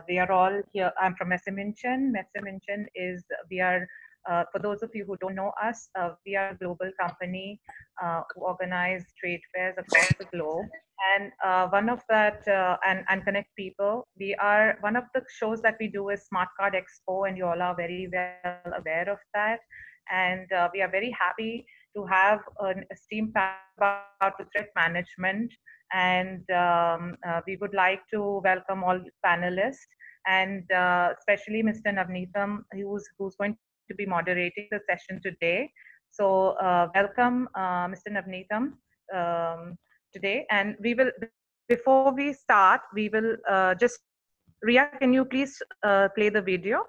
We are all here. I'm from Messe München. Messe München is, we are, for those of you who don't know us, we are a global company who organize trade fairs across the globe. And one of that, and connect people. We are, one of the shows that we do is Smart Card Expo, and you all are very well aware of that. And we are very happy to have an esteemed panel about the threat management. And we would like to welcome all panelists, and especially Mr. Navneetam, who's going to be moderating the session today. So welcome, Mr. Navneetam, today. And we will, before we start, we will just, Ria, can you please play the video?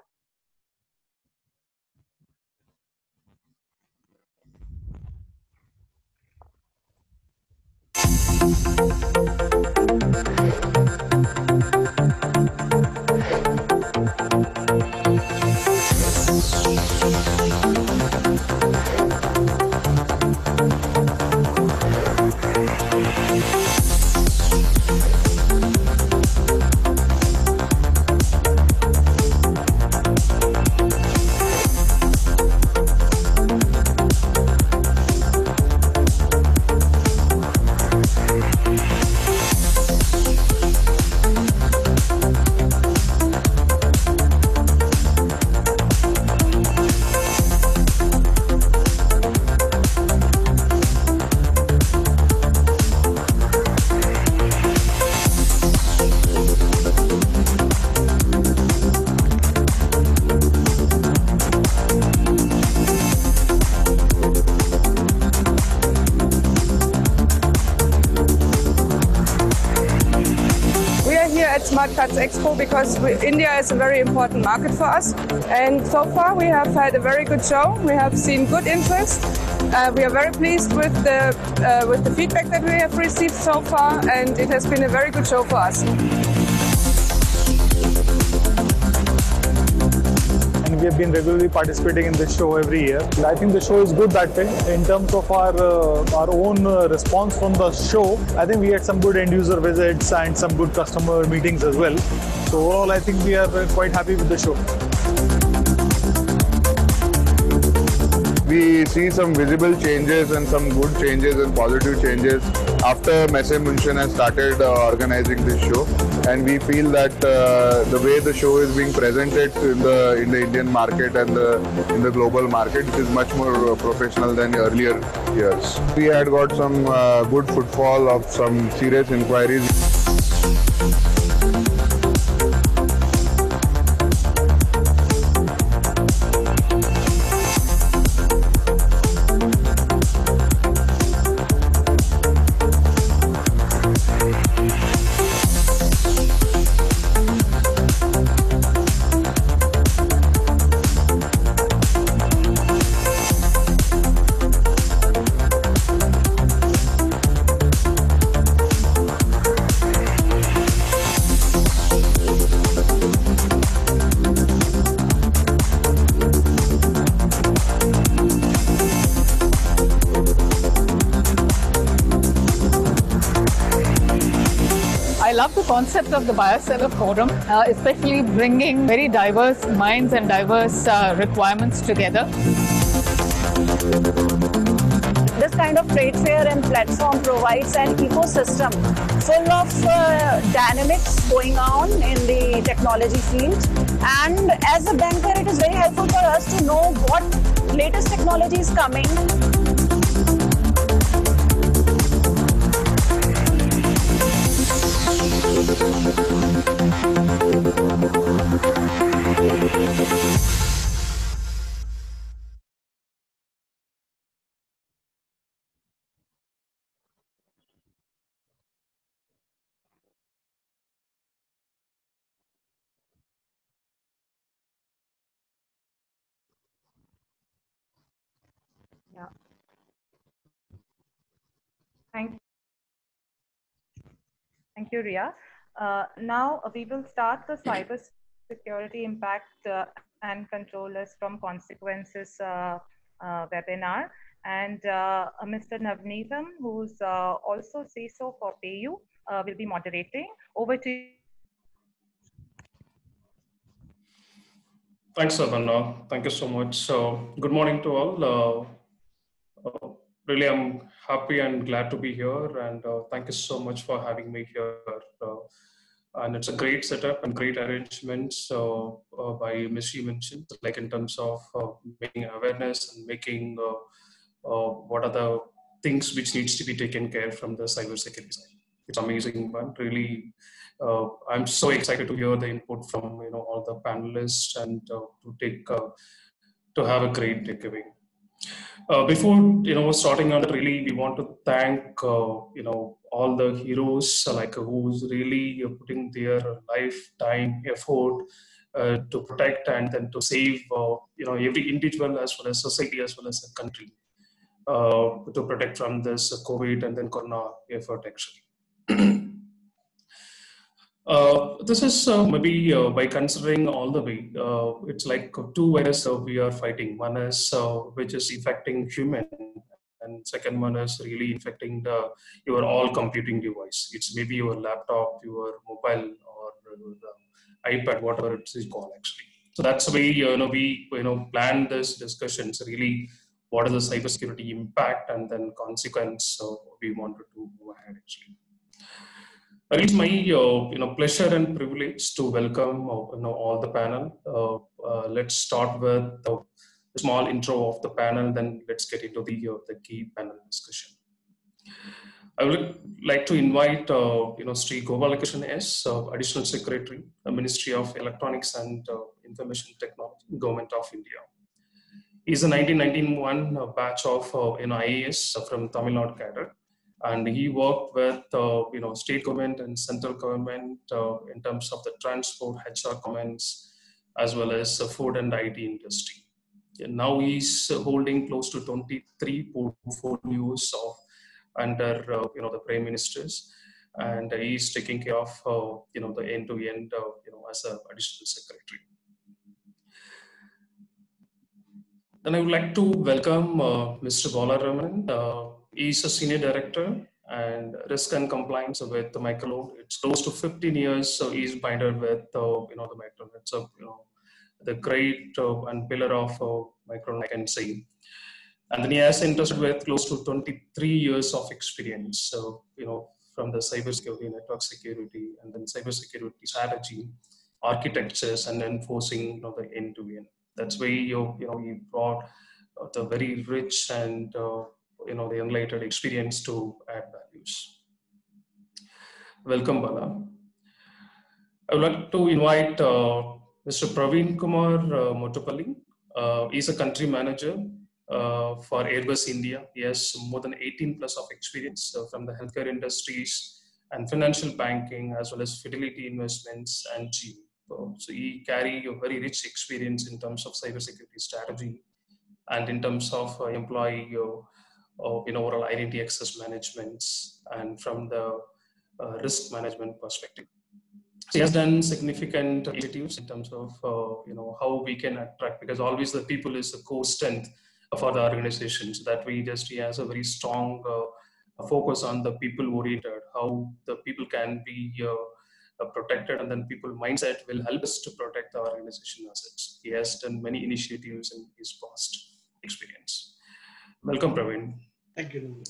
Smart Cards Expo because India is a very important market for us, and so far we have had a very good show. We have seen good interest. We are very pleased with the feedback that we have received so far, and it has been a very good show for us. We have been regularly participating in this show every year. And I think the show is good that way. In terms of our own response from the show, I think we had some good end user visits and some good customer meetings as well. So overall, I think we are quite happy with the show. We see some visible changes and some good changes and positive changes after Messe München has started organizing this show, and we feel that the way the show is being presented in the Indian market and in the global market is much more professional than earlier years. We had got some good footfall of some serious inquiries. I love the concept of the buyer-seller forum, especially bringing very diverse minds and diverse requirements together. This kind of trade fair and platform provides an ecosystem full of dynamics going on in the technology field. And as a banker, it is very helpful for us to know what latest technology is coming. Yeah. Thank you, Ria. Now we will start the cyber security impact and controllers from consequences webinar. And Mr. Navneetam, who's also CISO for PayU, will be moderating. Over to you. Thanks, Savannah. Thank you so much. So, good morning to all. Really, I'm happy and glad to be here, and thank you so much for having me here. And it's a great setup and great arrangements by Ms. She mentioned, like in terms of making awareness and making what are the things which needs to be taken care from the cybersecurity side. It's amazing one. Really, I'm so excited to hear the input from all the panelists and to have a great takeaway. Before starting on, really we want to thank all the heroes like who's really putting their life, time, effort to protect and then to save every individual as well as society as well as the country to protect from this COVID and then Corona effort actually. This is maybe by considering all the way, it's like two viruses we are fighting. One is which is affecting human, and second one is really infecting your all computing device. It's maybe your laptop, your mobile, or the iPad, whatever it is called actually. So that's the way we plan this discussions. Really, what is the cybersecurity impact and then consequence? We wanted to move ahead actually. It's my pleasure and privilege to welcome all the panel. Let's start with a small intro of the panel, then let's get into the key panel discussion. I would like to invite Sri Gopalakrishnan S, Additional Secretary, Ministry of Electronics and Information Technology, Government of India. He's a 1991 batch of IAS from Tamil Nadu cadre. And he worked with state government and central government in terms of the transport, HR comments, as well as food and IT industry. And now he's holding close to 23 portfolios of under the prime ministers, and he's taking care of the end-to-end as an additional secretary. Then I would like to welcome Mr. Balaramanan. He's a senior director and risk and compliance with the Microloan. It's close to 15 years, so he's binded with the Microloan. So the great and pillar of Microloan, I can say. And then he has interested with close to 23 years of experience. So from the cybersecurity, network security, and then cybersecurity strategy, architectures, and enforcing the end-to-end. That's why he brought the very rich and the enlightened experience to add values. Welcome, Bala. I would like to invite Mr. Praveen Kumar Motupalli. He's a country manager for Airbus India. He has more than 18 plus of experience from the healthcare industries and financial banking, as well as Fidelity Investments and GE. So he carry a very rich experience in terms of cybersecurity strategy and in terms of employee overall identity access management and from the risk management perspective. So he has done significant initiatives in terms of how we can attract, because always the people is the core strength for the organization. So that he has a very strong focus on the people oriented, how the people can be protected, and then people mindset will help us to protect the organization assets. He has done many initiatives in his past experience. Welcome, Praveen. Thank you.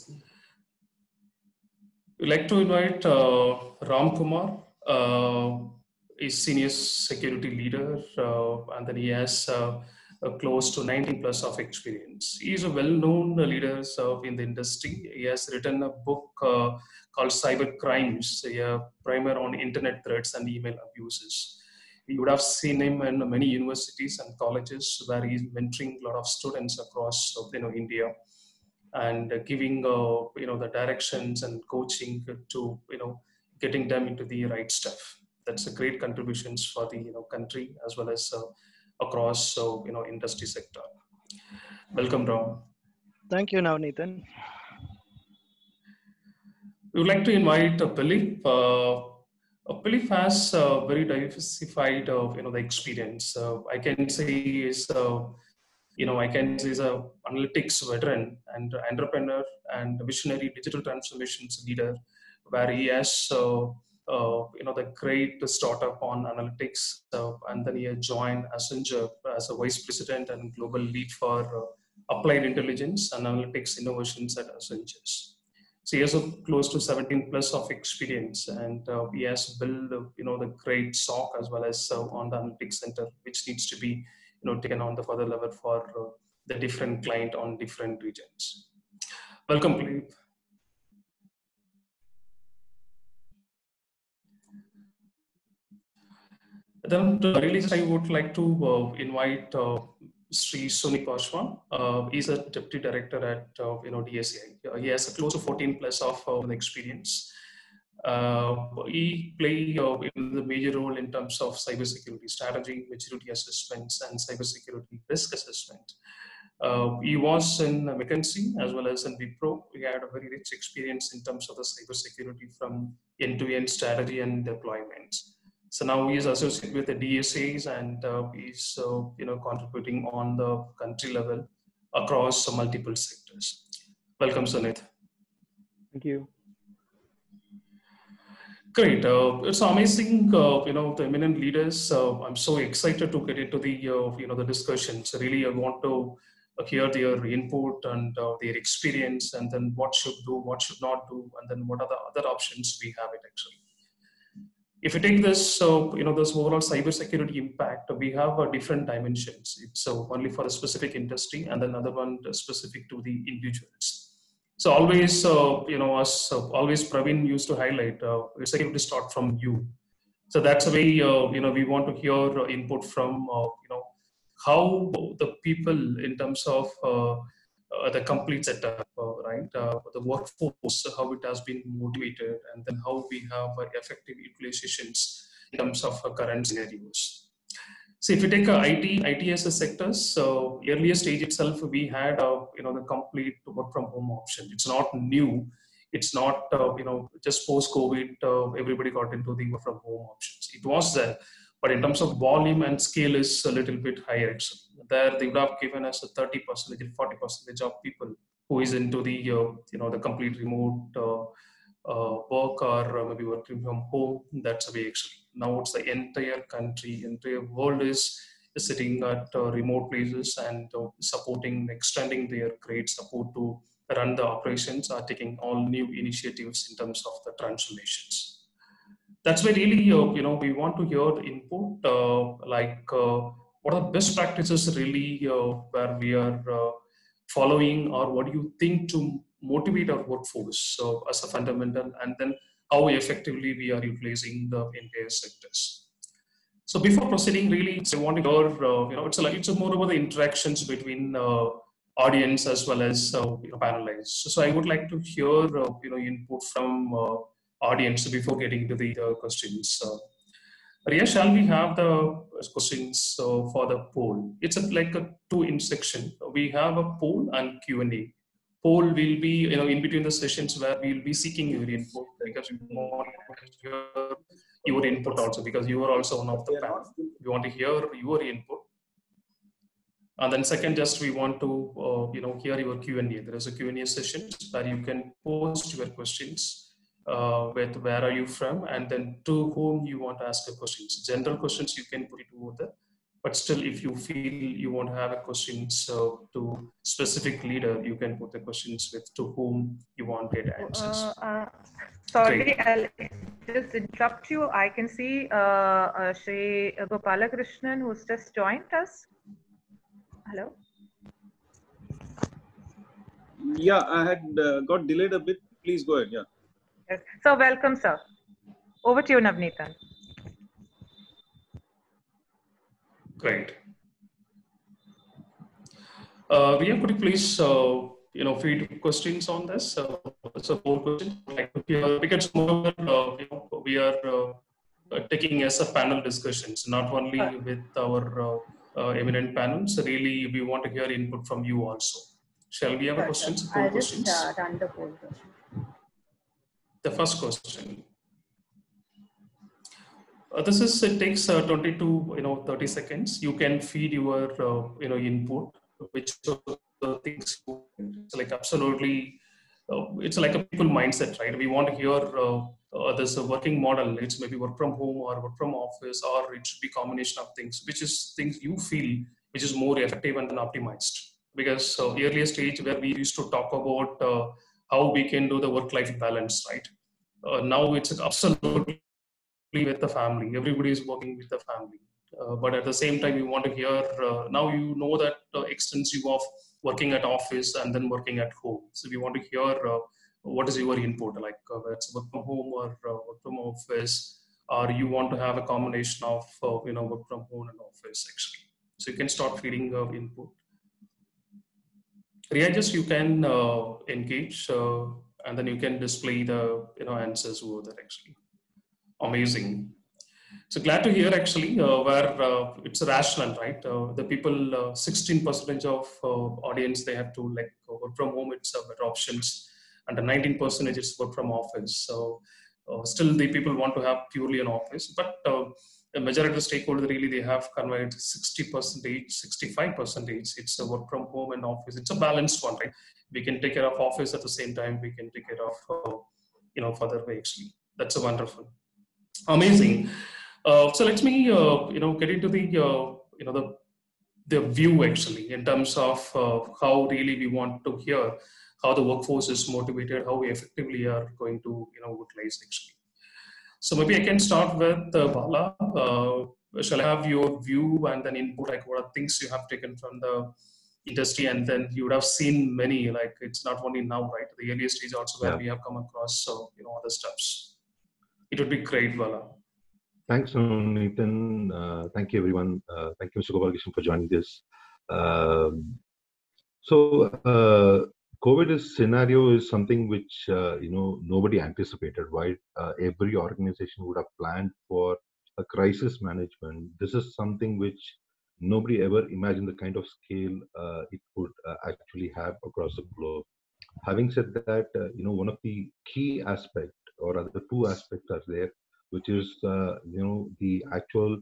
We'd like to invite Ram Kumar. He's senior security leader, and then he has close to 19 plus of experience. He is a well-known leader in the industry. He has written a book called Cyber Crimes, a primer on internet threats and email abuses. You would have seen him in many universities and colleges where he's mentoring a lot of students across India and giving the directions and coaching to getting them into the right stuff. That's a great contributions for the country as well as across industry sector. Welcome, Ram. Thank you, Navneethan. We would like to invite Philip. Philip has very diversified the experience. I can say is he's a analytics veteran and entrepreneur and visionary digital transformations leader, where he has the great startup on analytics, and then he joined Accenture as a Vice President and Global Lead for Applied Intelligence and Analytics Innovations at Accenture. So he has close to 17 plus of experience, and he has built, the great SOC as well as on the analytics center, which needs to be, taken on the further level for the different client on different regions. Welcome, Philippe. Then to release, I would like to invite Sri Sunik Paswan. He's a Deputy Director at DSCI. He has close to 14 plus of experience. He play the major role in terms of cybersecurity strategy, maturity assessments, and cybersecurity risk assessment. He was in McKinsey as well as in Wipro. He had a very rich experience in terms of the cybersecurity from end-to-end strategy and deployment. So now he is associated with the DSAs, and he's contributing on the country level across multiple sectors. Welcome, Sunit. Thank you. Great. It's amazing, the eminent leaders. I'm so excited to get into the, the discussions. Really, I want to hear their input and their experience, and then what should do, what should not do, and then what are the other options we have it actually. If you take this, this overall cybersecurity impact, we have different dimensions. It's only for a specific industry, and then another one specific to the individuals. So always, always Praveen used to highlight, security start from you. So that's a way, we want to hear input from, how the people in terms of the complete setup, right? The workforce, how it has been motivated, and then how we have effective utilizations in terms of current scenarios. So if you take IT as a sector, so earlier stage itself, we had, the complete work from home option. It's not new. It's not, just post-COVID, everybody got into the work from home options. It was there, but in terms of volume and scale is a little bit higher actually. There they would have given us a 30%, 40% of people who is into the, the complete remote work or maybe working from home. That's the way actually. Now it's the entire country, entire world is sitting at remote places and supporting, extending their great support to run the operations, are taking all new initiatives in terms of the transformations. That's why really, we want to hear the input, what are the best practices really where we are following, or what do you think to motivate our workforce as a fundamental, and then how effectively we are utilizing the entire sectors. So before proceeding, really, I want to hear, it's more about the interactions between audience as well as panelists. So I would like to hear, input from audience before getting to the questions. Ria, shall we have the questions for the poll? It's like a two section. We have a poll and Q&A. Poll will be in between the sessions where we will be seeking your input, because we want to hear your input also, because you are also one of the panel. We want to hear your input. And then second, just we want to hear your Q&A. There is a Q&A session where you can post your questions. With where are you from, and then to whom you want to ask the questions. General questions you can put it over there, but still if you feel you want to have a questions to specific leader, you can put the questions with to whom you want to get answers. Sorry, Great. I'll just interrupt you. I can see Shri Gopalakrishnan, who's just joined us. Hello. Yeah, I had got delayed a bit. Please go ahead. Yeah. Yes. So welcome, sir. Over to you, Navneetan. Great. Ria, could you please, feed questions on this? So more questions. Like because more, we are taking as a panel discussions, not only with our eminent panels. So really, we want to hear input from you also. Shall we have a questions? I'll just run the poll question. The first question. It takes 20 to 30 seconds. You can feed your input, which things like absolutely. It's like a people mindset, right? We want to hear there's a working model. It's maybe work from home or work from office, or it should be combination of things. Which is things you feel which is more effective and optimized. Because earlier stage where we used to talk about how we can do the work-life balance, right? Now it's absolutely with the family. Everybody is working with the family. But at the same time, you want to hear, now you know that extensive of working at office and then working at home. So we want to hear what is your input, like whether it's work from home or work from office, or you want to have a combination of work from home and office actually. So you can start feeding input. Riya, just you can engage and then you can display the answers over there actually. Amazing. So glad to hear actually where it's rational, right? The people, 16% of audience, they have to like work from home, it's better options, and the 19% is work from office. So still the people want to have purely an office, but the majority of the stakeholders really, they have conveyed 60%, 65%. It's a work from home and office. It's a balanced one, right? We can take care of office at the same time. We can take care of further way actually. That's a wonderful. Amazing. So let me get into the view actually in terms of how really we want to hear how the workforce is motivated, how we effectively are going to utilize actually. So maybe I can start with Bala. Shall I have your view and then input, like what are things you have taken from the industry, and then you would have seen many, like it's not only now, right? The earlier stage also where we have come across other steps. It would be great, Bala. Thanks, Nathan. Thank you, everyone. Thank you, Mr. Gopalakrishnan, for joining this. COVID scenario is something which nobody anticipated. Right? Every organization would have planned for a crisis management. This is something which nobody ever imagined the kind of scale it could actually have across the globe. Having said that, one of the key aspects, or other two aspects, are there, which is the actual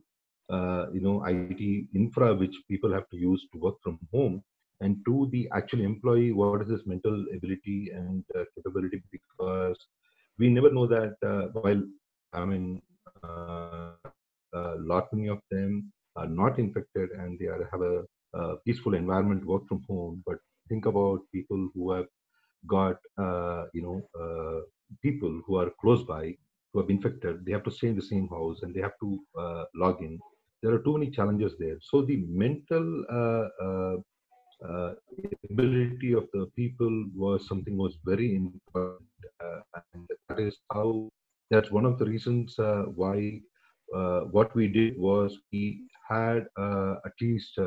IT infra which people have to use to work from home, and to the actual employee, what is his mental ability and capability, because we never know that while lot many of them are not infected and they have a peaceful environment to work from home. But think about people who have got people who are close by who have infected. They have to stay in the same house and they have to log in. There are too many challenges there. So the mental ability of the people was very important, and that's one of the reasons why what we did was we had at least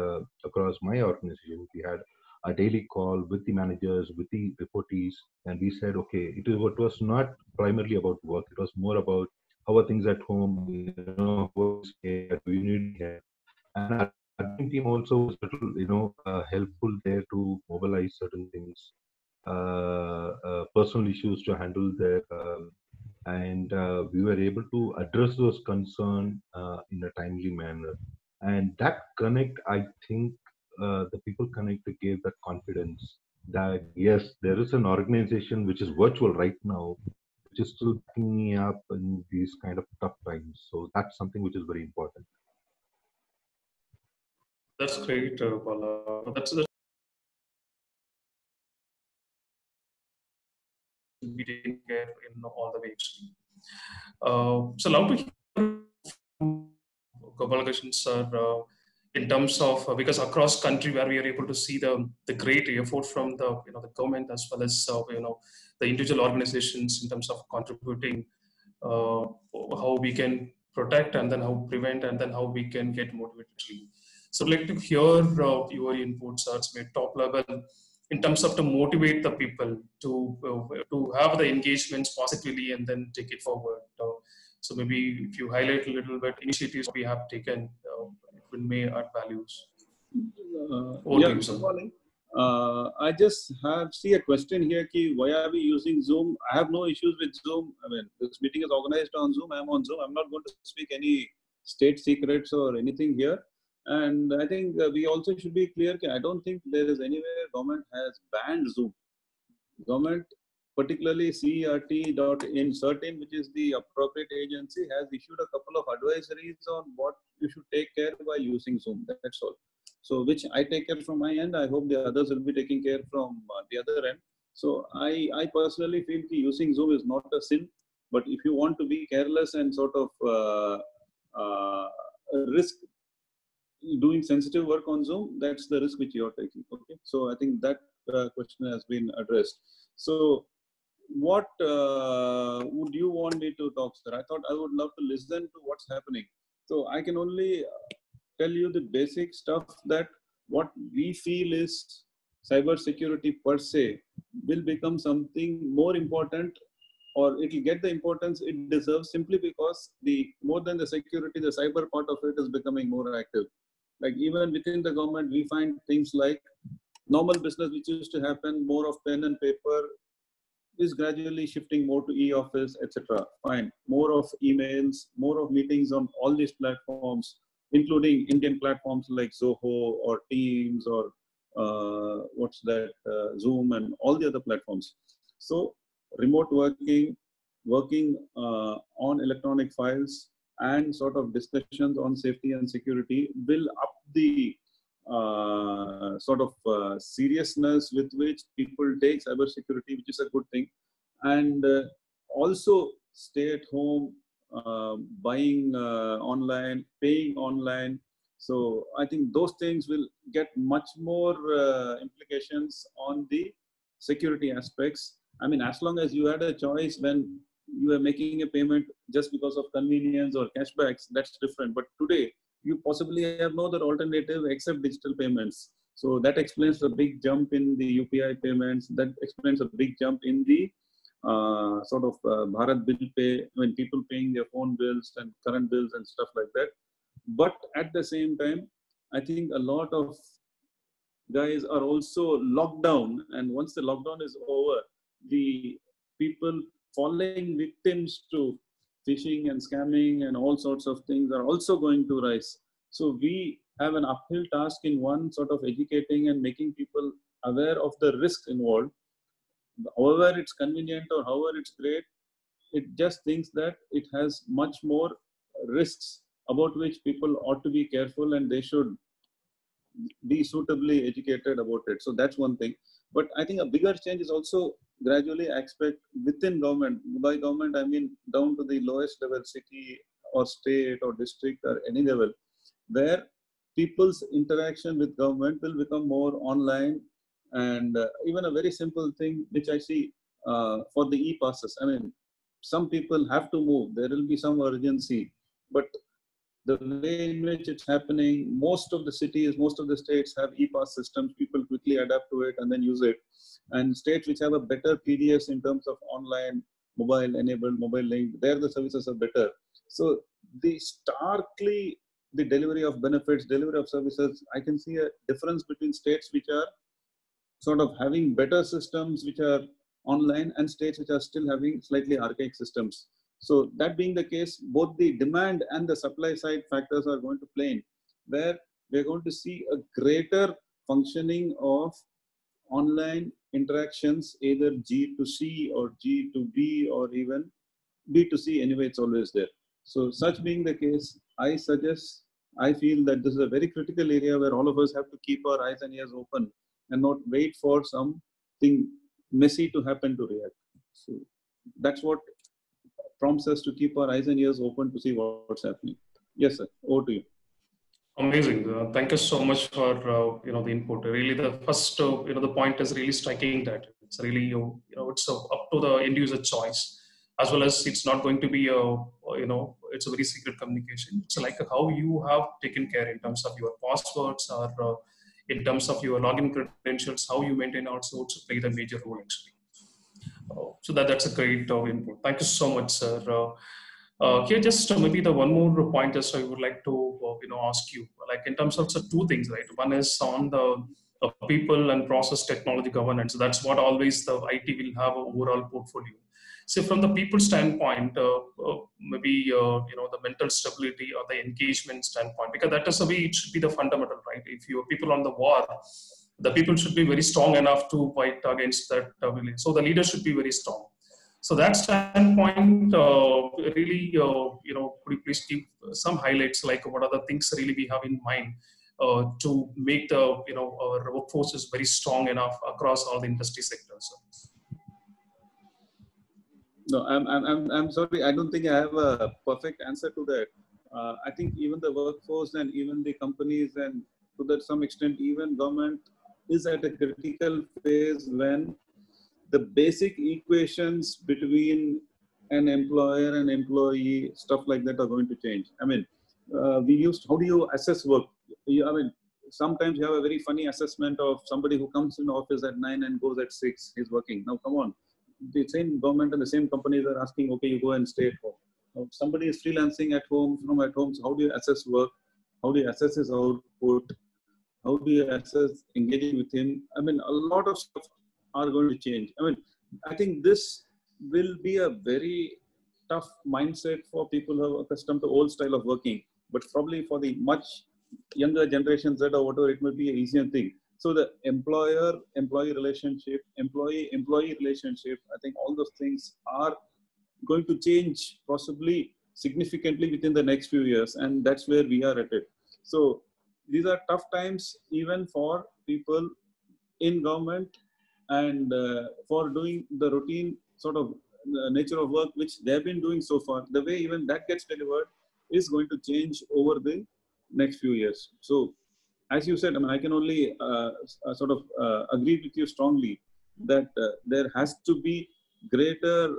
across my organization, we had a daily call with the managers, with the reportees, and we said, okay, it was not primarily about work. It was more about how are things at home, do you need help? And our team also was helpful there to mobilize certain things, personal issues to handle there, and we were able to address those concerns in a timely manner. And that connect, I think, the people connected gave that confidence that yes, there is an organization which is virtual right now, which is still picking me up in these kind of tough times. So that's something which is very important. That's great, Bala. That's be taken care in all the way actually. So now to hear Gopalakrishnan sir, in terms of because across country where we are able to see the great effort from the the government as well as the individual organizations in terms of contributing, how we can protect and then how prevent and then how we can get motivated. So I'd like to hear your inputs at top level in terms of to motivate the people to have the engagements positively and then take it forward. So maybe if you highlight a little bit initiatives we have taken, it may add values. I just see a question here. Why are we using Zoom? I have no issues with Zoom. I mean, this meeting is organized on Zoom. I'm on Zoom. I'm not going to speak any state secrets or anything here. And I think we also should be clear. I don't think there is anywhere government has banned Zoom. Government, particularly CERT.in certain, which is the appropriate agency, has issued a couple of advisories on what you should take care while using Zoom. That's all. So which I take care from my end. I hope the others will be taking care from the other end. So I personally feel that using Zoom is not a sin, but if you want to be careless and sort of risk doing sensitive work on Zoom, that's the risk which you're taking. Okay, so I think that question has been addressed. So what would you want me to talk, sir? I thought I would love to listen to what's happening. So I can only tell you the basic stuff that what we feel is cyber security per se will become something more important, or it will get the importance it deserves simply because the more than the security, the cyber part of it is becoming more active. Like even within the government, we find things like normal business which used to happen more of pen and paper is gradually shifting more to e-office, etc. Fine. More of emails, more of meetings on all these platforms, including Indian platforms like Zoho or Teams or Zoom and all the other platforms. So remote working, working on electronic files, and sort of discussions on safety and security will up the seriousness with which people take cybersecurity, which is a good thing. And also stay at home, buying online, paying online. So I think those things will get much more implications on the security aspects. I mean, as long as you had a choice when you are making a payment just because of convenience or cashbacks, that's different. But today, you possibly have no other alternative except digital payments. So that explains the big jump in the UPI payments. That explains a big jump in the Bharat Bill Pay, when people paying their phone bills and current bills and stuff like that. But at the same time, I think a lot of guys are also locked down. And once the lockdown is over, the people falling victims to phishing and scamming and all sorts of things are also going to rise. So we have an uphill task in one sort of educating and making people aware of the risks involved. However it's convenient or however it's great, it just thinks that it has much more risks about which people ought to be careful and they should be suitably educated about it. So that's one thing. But I think a bigger change is also gradually expect within government. By government, I mean down to the lowest level, city or state or district or any level, where people's interaction with government will become more online. And even a very simple thing, which I see for the e-passes. I mean, some people have to move. There will be some urgency. But the way in which it's happening, most of the cities, most of the states have e-pass systems. People quickly adapt to it and then use it. And states which have a better PDS in terms of online, mobile enabled, mobile link, there the services are better. So the delivery of benefits, delivery of services, I can see a difference between states which are sort of having better systems which are online and states which are still having slightly archaic systems. So that being the case, both the demand and the supply side factors are going to play in, where we're going to see a greater functioning of online interactions, either G2C or G2B or even B2C. Anyway, it's always there. So such being the case, I feel that this is a very critical area where all of us have to keep our eyes and ears open and not wait for something messy to happen to react. So that's what prompts us to keep our eyes and ears open to see what's happening. Yes, sir. Over to you. Amazing. Thank you so much for the input. Really, the first the point is really striking that it's really it's up to the end user choice, as well as it's not going to be it's a very secret communication. It's like how you have taken care in terms of your passwords or in terms of your login credentials, how you maintain also to play the major role actually. So that's a great input. Thank you so much, sir. Here, just maybe the one more point just I would like to ask you, like in terms of two things, right? One is on the people and process technology governance. That's what always the IT will have an overall portfolio. So from the people standpoint, maybe the mental stability or the engagement standpoint, because that is the way it should be the fundamental, right? If you are people on the war, the people should be very strong enough to fight against that village. So the leader should be very strong. So that standpoint, really, could you please give some highlights, like what are the things really we have in mind to make the our workforce is very strong enough across all the industry sectors? No, I'm sorry. I don't think I have a perfect answer to that. I think even the workforce and even the companies and to that some extent even government is at a critical phase when the basic equations between an employer and employee, stuff like that, are going to change. I mean, how do you assess work? Sometimes you have a very funny assessment of somebody who comes in office at 9 and goes at 6, he's working. Now, come on. The same government and the same companies are asking, okay, you go and stay at home. Now, somebody is freelancing at home, from at home. So how do you assess work? How do you assess his output? How do you assess engaging with him? I mean, a lot of stuff are going to change. I mean, I think this will be a very tough mindset for people who are accustomed to old style of working, but probably for the much younger generation Z or whatever, it may be an easier thing. So the employer-employee relationship, employee-employee relationship, I think all those things are going to change possibly significantly within the next few years. And that's where we are at it. So these are tough times even for people in government and for doing the routine sort of nature of work, which they've been doing so far. The way even that gets delivered is going to change over the next few years. So as you said, I mean, I can only agree with you strongly that there has to be greater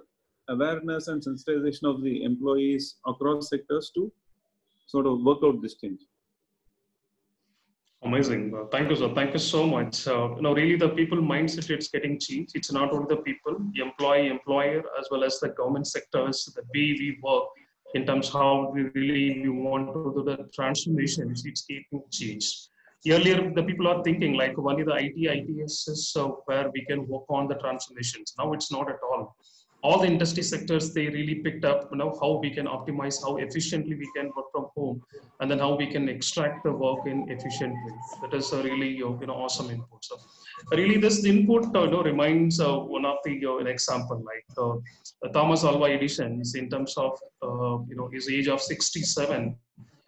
awareness and sensitization of the employees across sectors to sort of work out this change. Amazing. Thank you, sir. Thank you so much. Really the people mindset, it's getting changed. It's not only the people, the employee, employer, as well as the government sectors, the way we work in terms of how we want to do the transformations, it's getting changed. Earlier, the people are thinking like only the ITS is where we can work on the transformations. Now it's not at all. All the industry sectors, they really picked up how we can optimize, how efficiently we can work from home, and then how we can extract the work in efficient way. That is a really awesome input. So really this input reminds one of the an example like Thomas Alva Edison in terms of his age of 67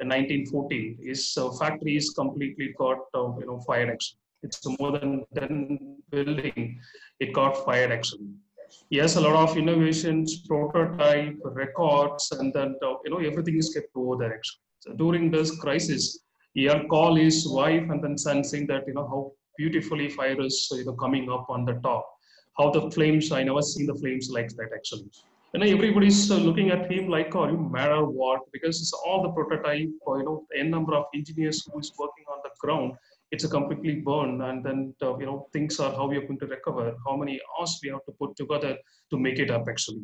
in 1940. His factory is completely got fired actually. It's more than 10 building. It got fired actually. He has a lot of innovations, prototype, records, and then everything is kept over there actually. So during this crisis, he had called his wife and then son saying that how beautifully fire is coming up on the top. How the flames, I never seen the flames like that actually. Everybody's looking at him like, are you mad or what? Because it's all the prototype, n number of engineers who is working on the ground. It's a completely burned, and then things are how we are going to recover, how many hours we have to put together to make it up actually.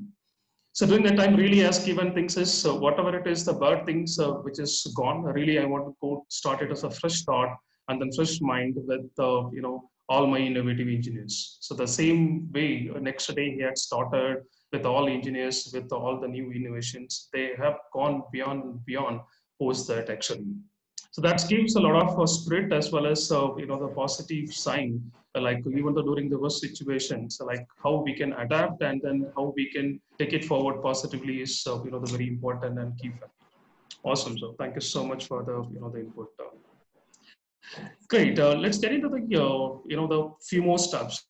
So during that time, really as given things is whatever it is, the bad things which is gone. Really, I want to go start it as a fresh thought and then fresh mind with all my innovative engineers. So the same way next day he had started with all engineers with all the new innovations. They have gone beyond and beyond post that actually. So that gives a lot of spirit as well as the positive sign, like even though during the worst situations, like how we can adapt and then how we can take it forward positively is the very important and key factor. Awesome. So thank you so much for the the input. Great. Let's get into the the few more steps.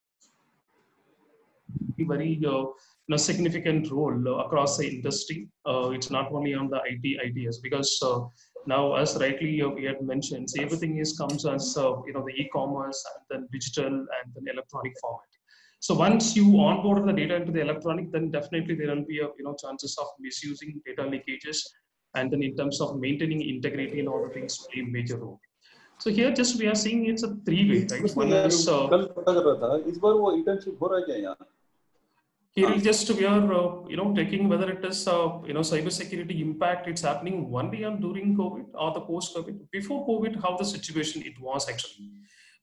Very significant role across the industry. It's not only on the ITS because. Now, as rightly we had mentioned, so everything comes as the e-commerce and then digital and then electronic format. So once you onboard the data into the electronic, then definitely there will be chances of misusing data leakages, and then in terms of maintaining integrity and all the things play a major role. So here, just we are seeing it's a three-way, right? One is here just we are taking whether it is cyber security impact, it's happening only on during COVID or the post COVID. Before COVID, how the situation it was actually,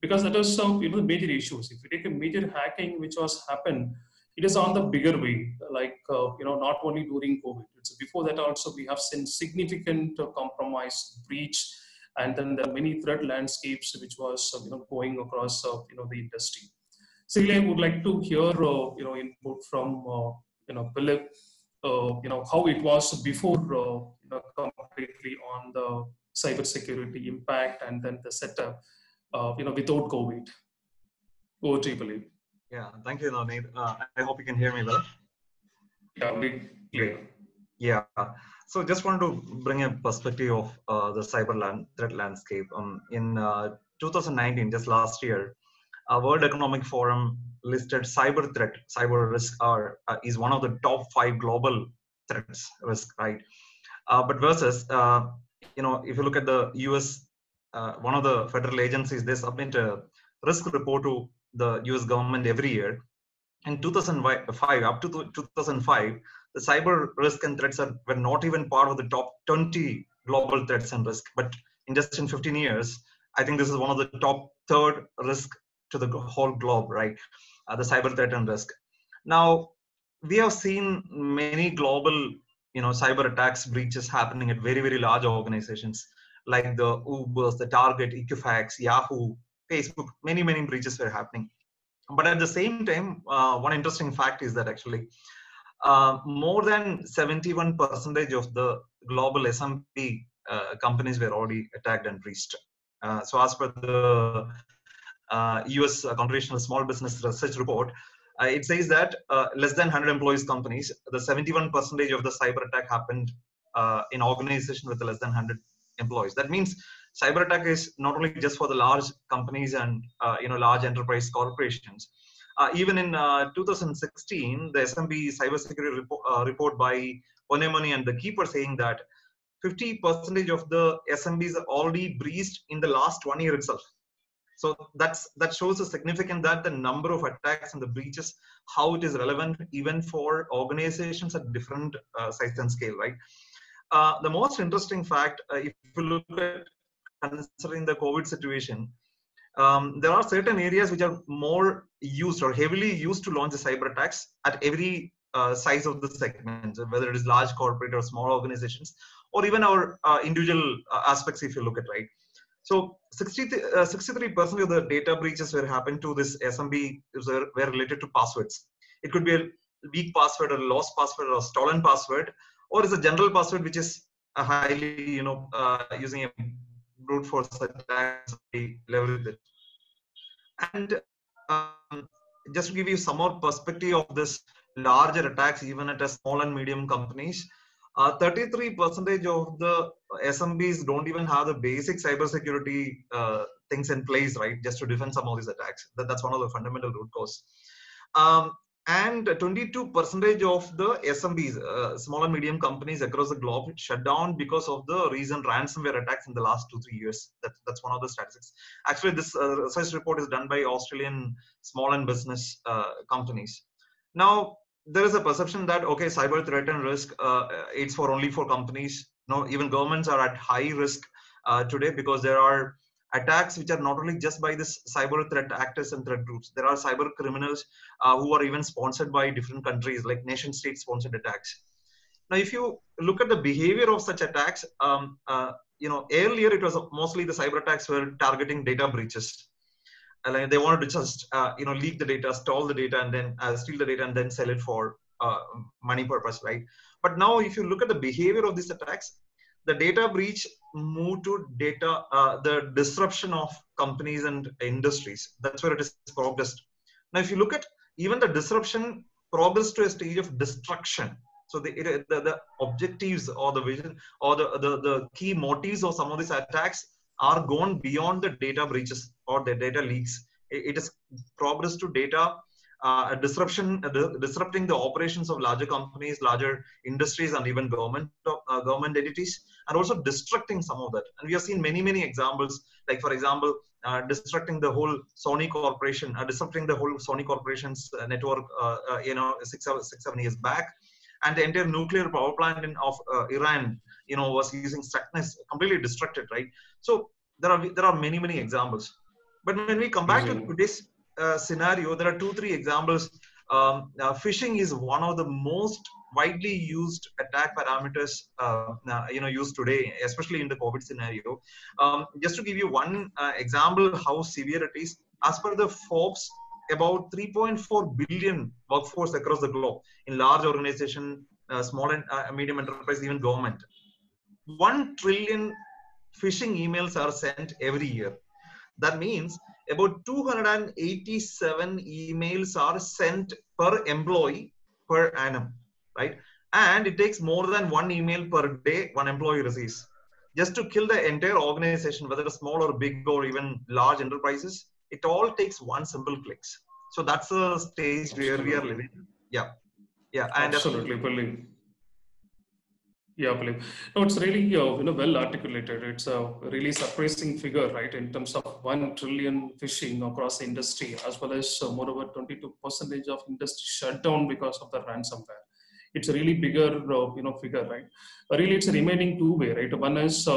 because that is the major issues. If you take a major hacking which was happened, it is on the bigger way, like not only during COVID. It's before that also we have seen significant compromise, breach, and then there are many threat landscapes which was going across the industry. So really, I would like to hear input from Philip. How it was before completely on the cybersecurity impact and then the setup, without COVID. Over to you, Pradeep. Yeah, thank you, Navneet. I hope you can hear me well. Yeah, clear. Yeah, so just want to bring a perspective of the cyber threat landscape. In 2019, just last year, World Economic Forum listed cyber risk is one of the top 5 global threats risk, right? But versus, if you look at the US, one of the federal agencies, they submit a risk report to the US government every year. In 2005, up to 2005, the cyber risk and threats were not even part of the top 20 global threats and risk. But in 15 years, I think this is one of the top 3rd risk to the whole globe, right? The cyber threat and risk. Now, we have seen many global, cyber attacks, breaches happening at very, very large organizations like the Ubers, the Target, Equifax, Yahoo, Facebook. Many, many breaches were happening. But at the same time, one interesting fact is that actually more than 71% of the global SMB companies were already attacked and breached. So as per the US Congressional Small Business Research Report, it says that less than 100 employees companies, the 71% of the cyber attack happened in organization with less than 100 employees. That means cyber attack is not only just for the large companies and large enterprise corporations. Even in 2016, the SMB cybersecurity report by Onemone and the Keeper saying that 50% of the SMBs are already breached in the last 1 year itself. So that shows the significance that the number of attacks and the breaches, how it is relevant even for organizations at different size and scale, right? The most interesting fact, if you look at considering the COVID situation, there are certain areas which are more used or heavily used to launch the cyber attacks at every size of the segment, whether it is large corporate or small organizations, or even our individual aspects, if you look at, right? So 63% of the data breaches were happened to this SMB were related to passwords. It could be a weak password or lost password or stolen password, or is a general password which is a highly, using a brute force attack level. And just to give you some more perspective of this larger attacks, even at a small and medium companies, 33% of the SMBs don't even have the basic cybersecurity things in place, right? Just to defend some of these attacks. That's one of the fundamental root cause. And 22% of the SMBs, small and medium companies across the globe, shut down because of the recent ransomware attacks in the last 2-3 years. That's one of the statistics. Actually, this research report is done by Australian small and business companies. Now, there is a perception that, okay, cyber threat and risk, it's only for companies. No, even governments are at high risk today because there are attacks which are not only just by this cyber threat actors and threat groups. There are cyber criminals who are even sponsored by different countries, like nation state sponsored attacks. Now, if you look at the behavior of such attacks, earlier it was mostly the cyber attacks were targeting data breaches. They wanted to just leak the data, stole the data, and then steal the data and then sell it for money purpose, right? But now, if you look at the behavior of these attacks, the data breach moved to data, the disruption of companies and industries. That's where it is progressed. Now, if you look at even the disruption progressed to a stage of destruction. So the objectives or the vision or the key motives of some of these attacks are gone beyond the data breaches or the data leaks. It is progressed to data disrupting the operations of larger companies, larger industries, and even government entities, and also destructing some of that. And we have seen many examples, like for example, disrupting the whole Sony Corporation, disrupting the whole Sony Corporation's network, 6-7 years back, and the entire nuclear power plant of Iran, was using stuckness, completely destructed, right? So there are many examples. But when we come back to this scenario, there are 2-3 examples. Phishing is one of the most widely used attack parameters used today, especially in the COVID scenario. Just to give you one example how severe it is, as per the Forbes, about 3.4 billion workforce across the globe in large organization, small and medium enterprise, even government. 1 trillion phishing emails are sent every year. That means about 287 emails are sent per employee per annum, right? And it takes more than one email per day one employee receives. Just to kill the entire organization, whether it's small or big or even large enterprises, it all takes one simple clicks. So that's the stage where we are Absolutely. living. Yeah, yeah, and Absolutely, believe. Yeah, believe. No, it's really well articulated. It's a really surprising figure, right? In terms of 1 trillion phishing across the industry, as well as moreover 22% of industry shut down because of the ransomware. It's a really bigger figure, right? Really, it's a remaining two-way, right? One is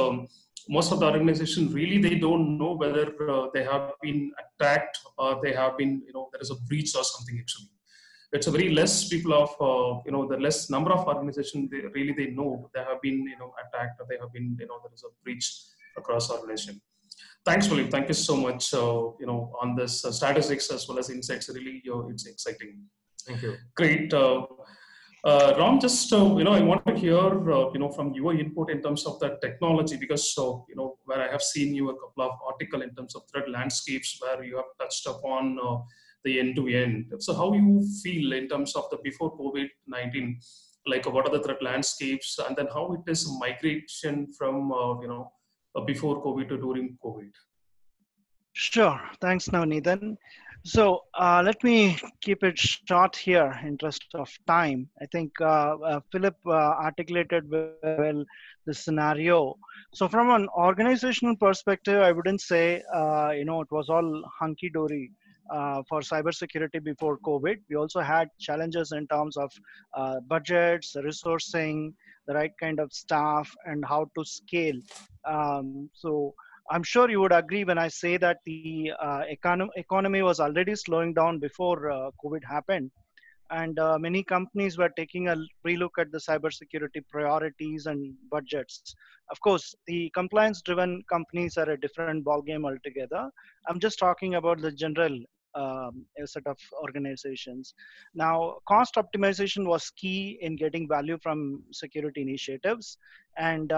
most of the organization really they don't know whether they have been attacked or they have been there is a breach or something actually. It's a very less people of the less number of organizations they really they know they have been attacked or they have been there is a breach across organization. Thanks, William. Thank you so much. On this statistics as well as insights, really it's exciting. Thank you. Great. Ram, just I want to hear from your input in terms of the technology, because where I have seen you a couple of articles in terms of threat landscapes where you have touched upon the end-to-end. So how you feel in terms of the before COVID-19, like what are the threat landscapes, and then how it is migration from before COVID to during COVID? Sure. Thanks, Navneethan. So let me keep it short here in interest of time. I think Philip articulated well the scenario. So from an organizational perspective, I wouldn't say it was all hunky-dory for cybersecurity before COVID. We also had challenges in terms of budgets, resourcing, the right kind of staff, and how to scale. So I'm sure you would agree when I say that the economy was already slowing down before COVID happened. And many companies were taking a relook at the cybersecurity priorities and budgets. Of course, the compliance-driven companies are a different ballgame altogether. I'm just talking about the general set of organizations. Now, cost optimization was key in getting value from security initiatives. And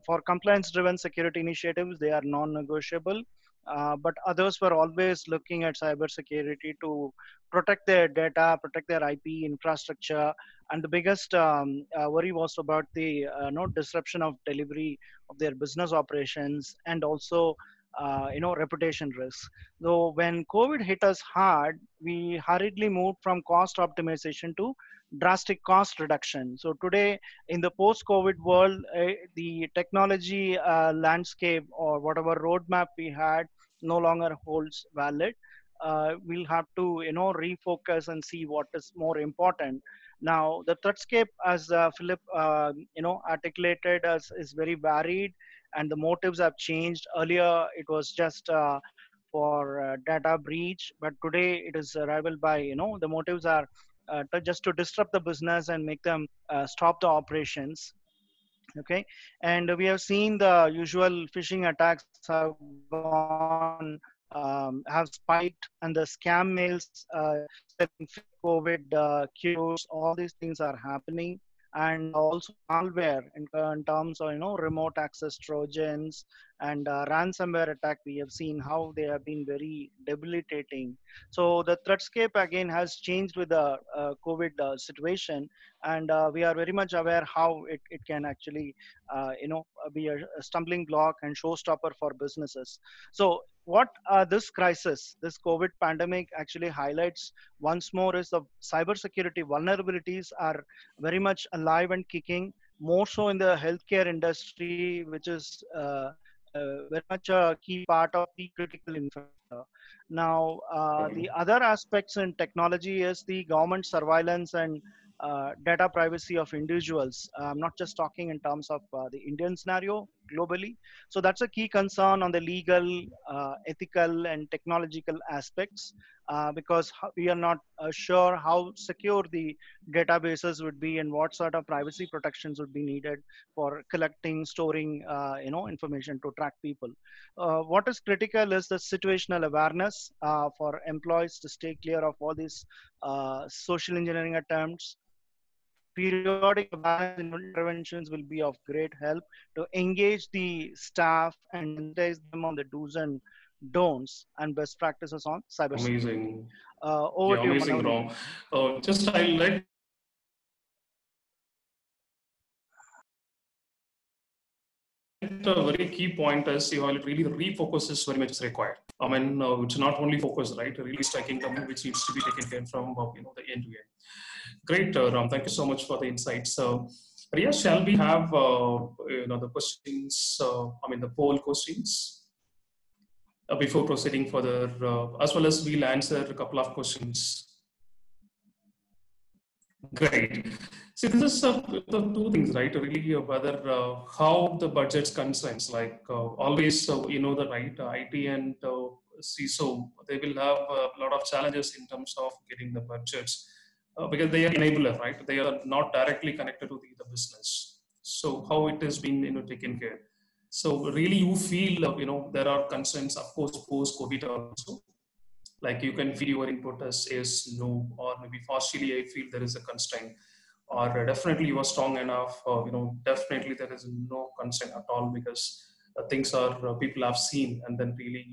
for compliance-driven security initiatives, they are non-negotiable. But others were always looking at cybersecurity to protect their data, protect their IP infrastructure. And the biggest worry was about the disruption of delivery of their business operations, and also reputation risks. Though when COVID hit us hard, we hurriedly moved from cost optimization to drastic cost reduction. So today, in the post-COVID world, the technology landscape or whatever roadmap we had no longer holds valid. We'll have to refocus and see what is more important. Now, the threatscape, as Philip articulated, is very varied, and the motives have changed. Earlier, it was just for data breach, but today it is rivaled by the motives are just to disrupt the business and make them stop the operations. Okay, and we have seen the usual phishing attacks have gone, have spiked, and the scam mails, COVID cures, all these things are happening. And also malware in terms of remote access trojans and ransomware attack. We have seen how they have been very debilitating. So the threatscape again has changed with the COVID situation, and we are very much aware how it can actually be a stumbling block and showstopper for businesses. So what this crisis, this COVID pandemic actually highlights once more is the cybersecurity vulnerabilities are very much alive and kicking, more so in the healthcare industry, which is very much a key part of the critical infrastructure. Now, the other aspects in technology is the government surveillance and data privacy of individuals. I'm not just talking in terms of the Indian scenario, globally. So that's a key concern on the legal, ethical, and technological aspects, because we are not sure how secure the databases would be and what sort of privacy protections would be needed for collecting, storing, information to track people. What is critical is the situational awareness for employees to stay clear of all these social engineering attempts. periodic awareness interventions will be of great help to engage the staff and sensitize them on the do's and don'ts and best practices on cybersecurity. Amazing. Over Yeah, to you, amazing, Manavani. Ram. Just I like a very key point is you really refocus is very much is required. I mean, it's not only focus, right? Really striking the move which needs to be taken care from the end to end. Great, Ram. Thank you so much for the insights. Ria, shall we have the questions? The poll questions before proceeding further, as well as we'll answer a couple of questions. Great. See, this is the two things, right? Really, whether how the budget's concerns, like always, the right IT and CISO, they will have a lot of challenges in terms of getting the budgets because they are enabler, right? They are not directly connected to the business. So how it is being taken care. So really, you feel there are concerns, of course, post COVID also. Like you can feel your input as yes, no, or maybe partially I feel there is a constraint, or definitely you are strong enough, definitely there is no constraint at all because things are people have seen and then really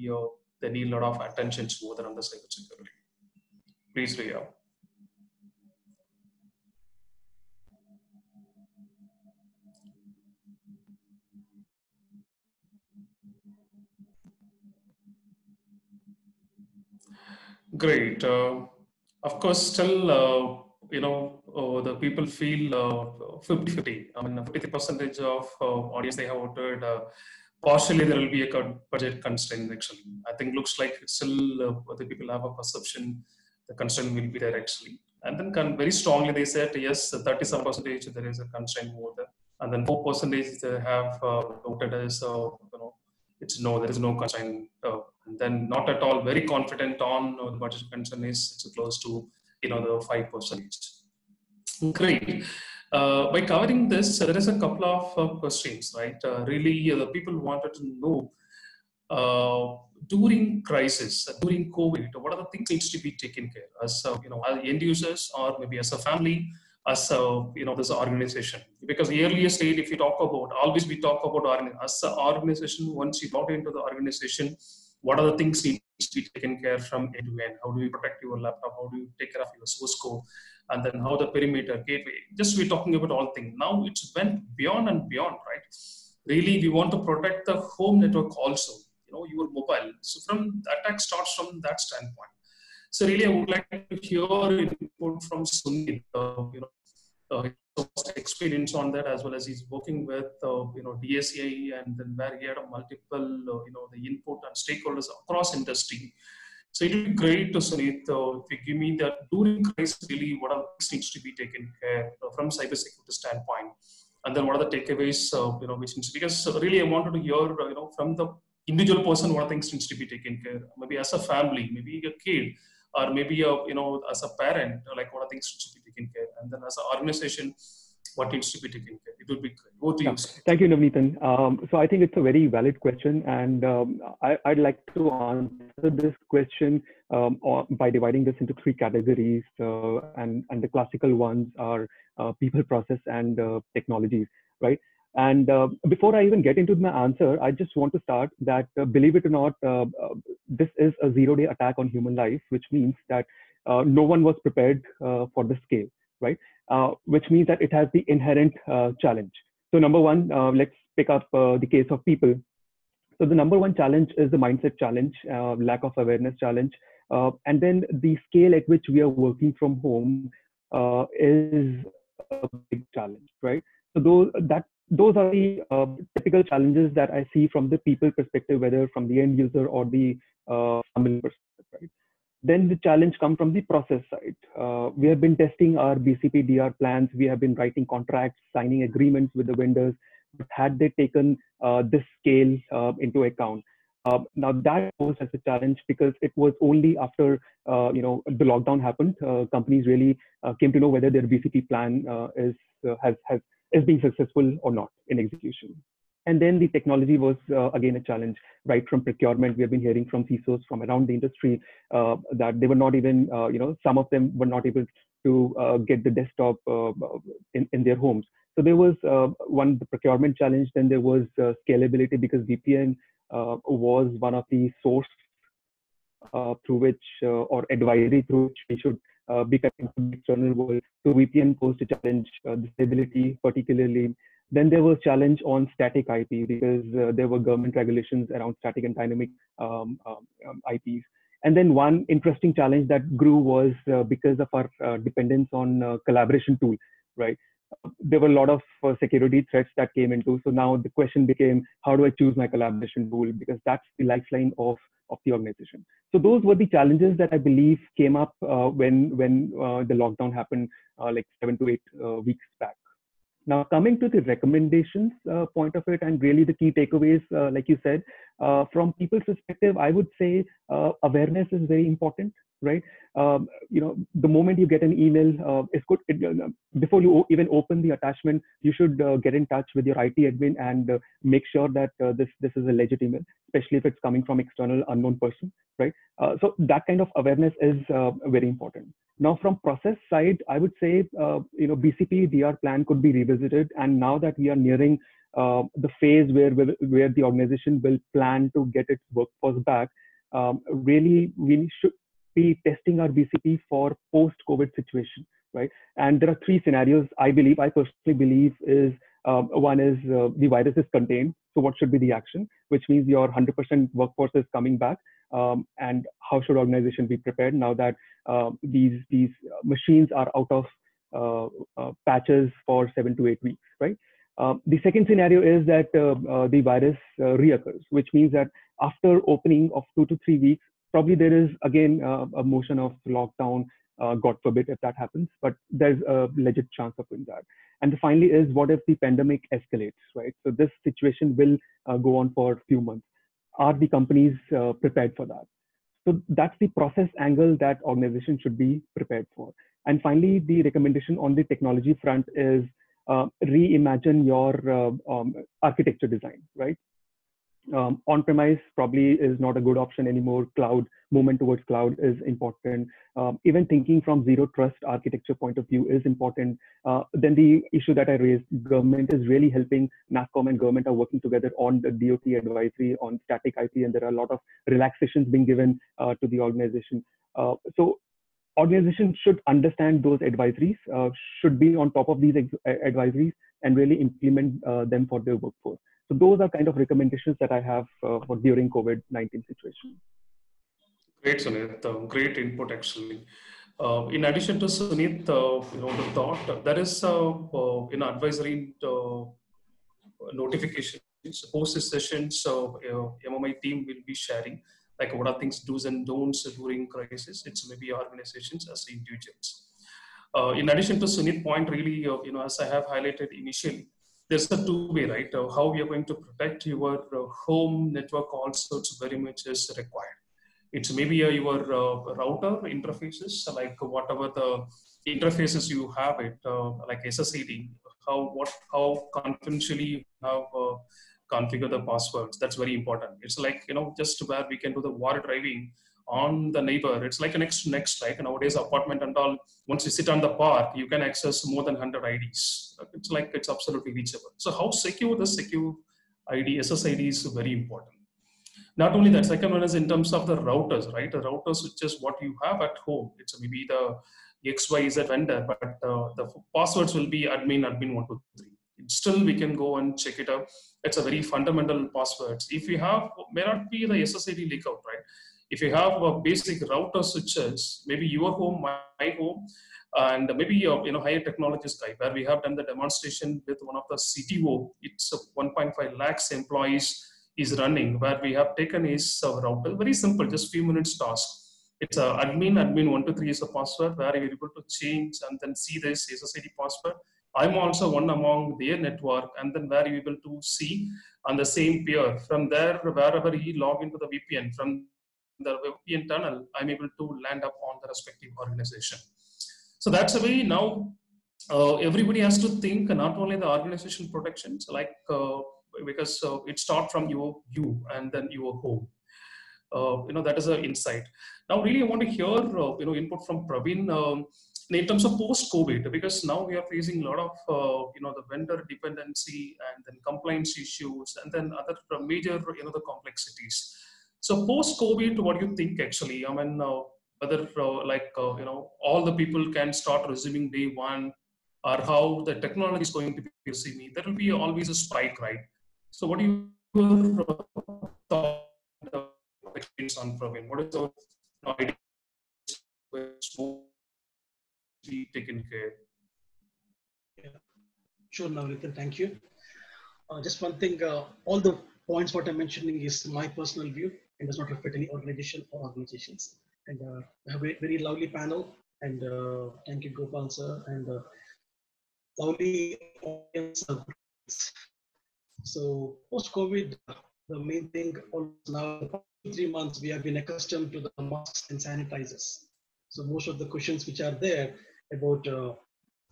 they need a lot of attention more than on the cybersecurity. Please, Ria. Great. Of course, still, the people feel 50-50. I mean, 50% of audience they have voted. Partially, there will be a budget constraint. Actually, I think looks like it's still the people have a perception the constraint will be there actually. And then very strongly they said yes, 37% there is a constraint more there, and then 4% they have voted as it's no, there is no constraint. And then not at all very confident on the budget concern is it's close to the 5%. Great. By covering this, there is a couple of questions, right? Really, the people wanted to know during crisis, during COVID, what are the things needs to be taken care as as end users or maybe as a family, as this organization. Because the earlier state, if you talk about, always we talk about as an organization. Once you got into the organization, what are the things need to be taken care from end to end? How do you protect your laptop? How do you take care of your source code? And then how the perimeter, gateway, just we're talking about all things. Now it's went beyond and beyond, right? Really, we want to protect the home network also, your mobile. So from the attack starts from that standpoint. So really, I would like to hear input from Sunil, his experience on that, as well as he's working with, DSCI, and then where he had a multiple, the input and stakeholders across industry. So it would be great to Sunil, if you give me that during crisis, really what are things needs to be taken care from cybersecurity standpoint, and then what are the takeaways, which needs, because really I wanted to hear, from the individual person what things needs to be taken care, maybe as a family, maybe a kid, or maybe as a parent, like what are things needs to be taken care, and then as an organization, what needs to be taken care. It would be great. Both yeah. you. Thank you, Navneetan. So I think it's a very valid question, and I'd like to answer this question by dividing this into three categories, and the classical ones are people, process, and technologies, right? And before I even get into my answer, I just want to start that, believe it or not, this is a zero-day attack on human life, which means that no one was prepared for the scale, right? Which means that it has the inherent challenge. So number one, let's pick up the case of people. So the number one challenge is the mindset challenge, lack of awareness challenge. And then the scale at which we are working from home is a big challenge, right? So those are the typical challenges that I see from the people perspective, whether from the end user or the family perspective, right? Then the challenge comes from the process side. We have been testing our BCP DR plans. We have been writing contracts, signing agreements with the vendors. But had they taken this scale into account? Now that was as a challenge, because it was only after the lockdown happened, companies really came to know whether their BCP plan is being successful or not in execution. And then the technology was again a challenge, right from procurement. We have been hearing from CISOs from around the industry that they were not even, some of them were not able to get the desktop in their homes. So there was the procurement challenge, then there was scalability, because VPN was one of the source through which, or advisory through which we should be connected to the external world. So VPN posed a challenge, the stability particularly. Then there was challenge on static IP, because there were government regulations around static and dynamic IPs. And then one interesting challenge that grew was because of our dependence on collaboration tool, right? There were a lot of security threats that came into. So now the question became, how do I choose my collaboration tool? Because that's the lifeline of the organization. So those were the challenges that I believe came up when the lockdown happened like 7 to 8 weeks back. Now, coming to the recommendations point of it, and really the key takeaways, like you said, from people's perspective, I would say awareness is very important, right? The moment you get an email, it's good. Before you even open the attachment, you should get in touch with your IT admin and make sure that this is a legit email, especially if it's coming from external unknown person, right? So that kind of awareness is very important. Now, from process side, I would say, BCP DR plan could be revisited. And now that we are nearing the phase where the organization will plan to get its workforce back, really we should be testing our BCP for post-COVID situation, right? And there are 3 scenarios I personally believe is, one is the virus is contained. So what should be the action, which means your 100% workforce is coming back. And how should organization be prepared now that these machines are out of patches for 7 to 8 weeks, right? The second scenario is that the virus reoccurs, which means that after opening of 2 to 3 weeks, probably there is again a motion of lockdown, God forbid if that happens, but there's a legit chance of doing that. And finally is, what if the pandemic escalates, right? So this situation will go on for a few months. Are the companies prepared for that? So that's the process angle that organizations should be prepared for. And finally, the recommendation on the technology front is reimagine your architecture design, right? On-premise probably is not a good option anymore. Cloud, movement towards cloud is important. Even thinking from zero trust architecture point of view is important. Then the issue that I raised, government is really helping. NASSCOM and government are working together on the DOT advisory on static IP, and there are a lot of relaxations being given to the organization. So organizations should understand those advisories, should be on top of these advisories and really implement them for their workforce. So those are kind of recommendations that I have for during COVID-19 situation. Great, Sunit. Great input, actually. In addition to Sunit, the thought, there is advisory notifications, post this session, so MMI team will be sharing like what are things do's and don'ts during crisis. It's maybe organizations as individuals. In addition to Sunit point, really, as I have highlighted initially, there's a two-way, right? How we are going to protect your home network also, it's very much is required. It's maybe your router interfaces, like whatever the interfaces you have it, like SSID, how confidentially you have configure the passwords. That's very important. It's like, just where we can do the wire driving on the neighbor. It's like a next, like nowadays apartment and all, once you sit on the park, you can access more than 100 IDs. It's like, it's absolutely reachable. So how secure the secure ID, SSID is very important. Not only that, second one is in terms of the routers, right? The routers, which is what you have at home. It's maybe the XYZ vendor, but the passwords will be admin 123. Still, we can go and check it out. It's a very fundamental passwords. If you have, may not be the SSID leak out, right? If you have a basic router switches, maybe your home, my home, and maybe higher technologies type, where we have done the demonstration with one of the CTO. It's 1.5 lakhs employees is running, where we have taken his router, very simple, just few minutes task. It's a admin 123 is a password where you're able to change and then see this SSID password. I'm also one among their network, and then where you're able to see on the same peer. From there, wherever he log into the VPN, from the VPN tunnel, I'm able to land up on the respective organization. So that's a way now everybody has to think not only the organization protections, like because it starts from you and then your home. That is an insight. Now, really, I want to hear input from Praveen. in terms of post-COVID, because now we are facing a lot of the vendor dependency and then compliance issues and then other major the complexities. So post-COVID, what do you think actually? I mean, whether all the people can start resuming day one, or how the technology is going to be receiving? There will be always a spike, right? So what do you thought experience on Praveen? What is the idea be taken care? Yeah. Sure, Navneet, thank you. Just one thing, all the points what I'm mentioning is my personal view and does not reflect any organization or organizations. And I have a very lovely panel, and thank you, Gopal sir, and lovely audience. So post-COVID, the main thing now 3 months we have been accustomed to the masks and sanitizers. So most of the questions which are there about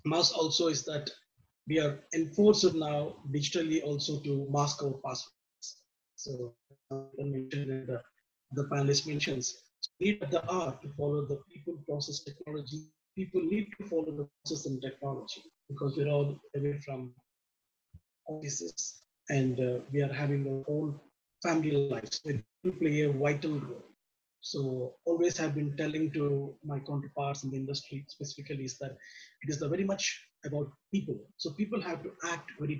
masks also is that we are enforced now digitally also to mask our passwords. So the panelist mentions need the art to follow the people, process, technology. People need to follow the process and technology because we're all away from offices and we are having our own family lives. We play a vital role. So always have been telling to my counterparts in the industry specifically is that it is very much about people. So people have to act very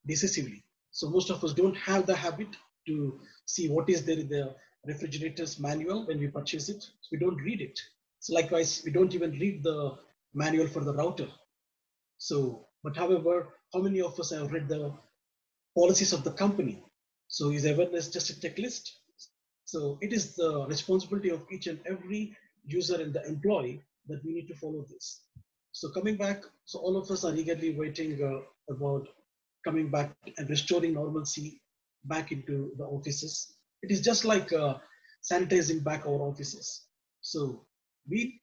decisively. So most of us don't have the habit to see what is there in the refrigerator's manual when we purchase it. So we don't read it. So likewise, we don't even read the manual for the router. So, but however, how many of us have read the policies of the company? So is awareness just a checklist? So it is the responsibility of each and every user and the employee that we need to follow this. So coming back, so all of us are eagerly waiting about coming back and restoring normalcy back into the offices. It is just like sanitizing back our offices. So we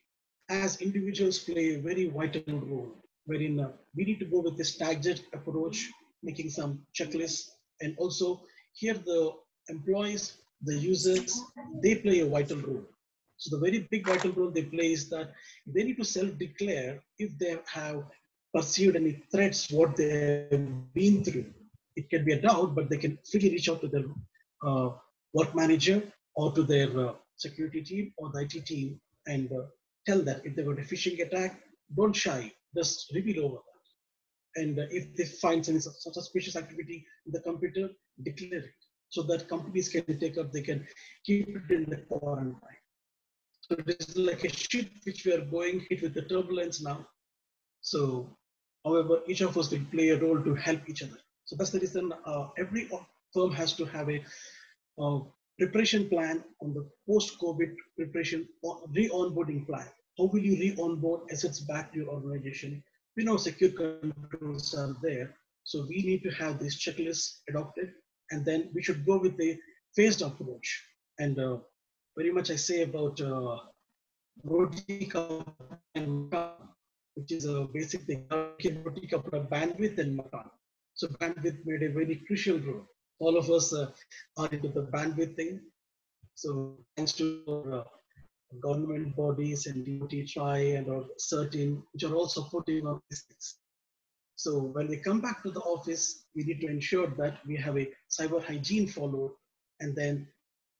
as individuals play a very vital role wherein we need to go with this staggered approach, making some checklists, and also here the employees, the users, they play a vital role. So the very big vital role they play is that they need to self-declare if they have perceived any threats, what they have been through. It can be a doubt, but they can freely reach out to their work manager or to their security team or the IT team and tell that if they got a phishing attack, don't shy, just reveal over that. And if they find some suspicious activity in the computer, declare it so that companies can take up, they can keep it in the quarantine. So it is like a ship which we are going hit with the turbulence now. So, however, each of us will play a role to help each other. So that's the reason every firm has to have a preparation plan on the post-COVID preparation or re-onboarding plan. How will you re-onboard assets back to your organization? We know secure controls are there. So we need to have this checklist adopted, and then we should go with the phased approach. And very much I say about roti and which is a basic thing. Roti kapda, bandwidth and matan. So bandwidth made a very crucial role. All of us are into the bandwidth thing. So thanks to government bodies and DOT, TRI and or certain, which are all supporting on these things. So when we come back to the office, we need to ensure that we have a cyber hygiene followed, and then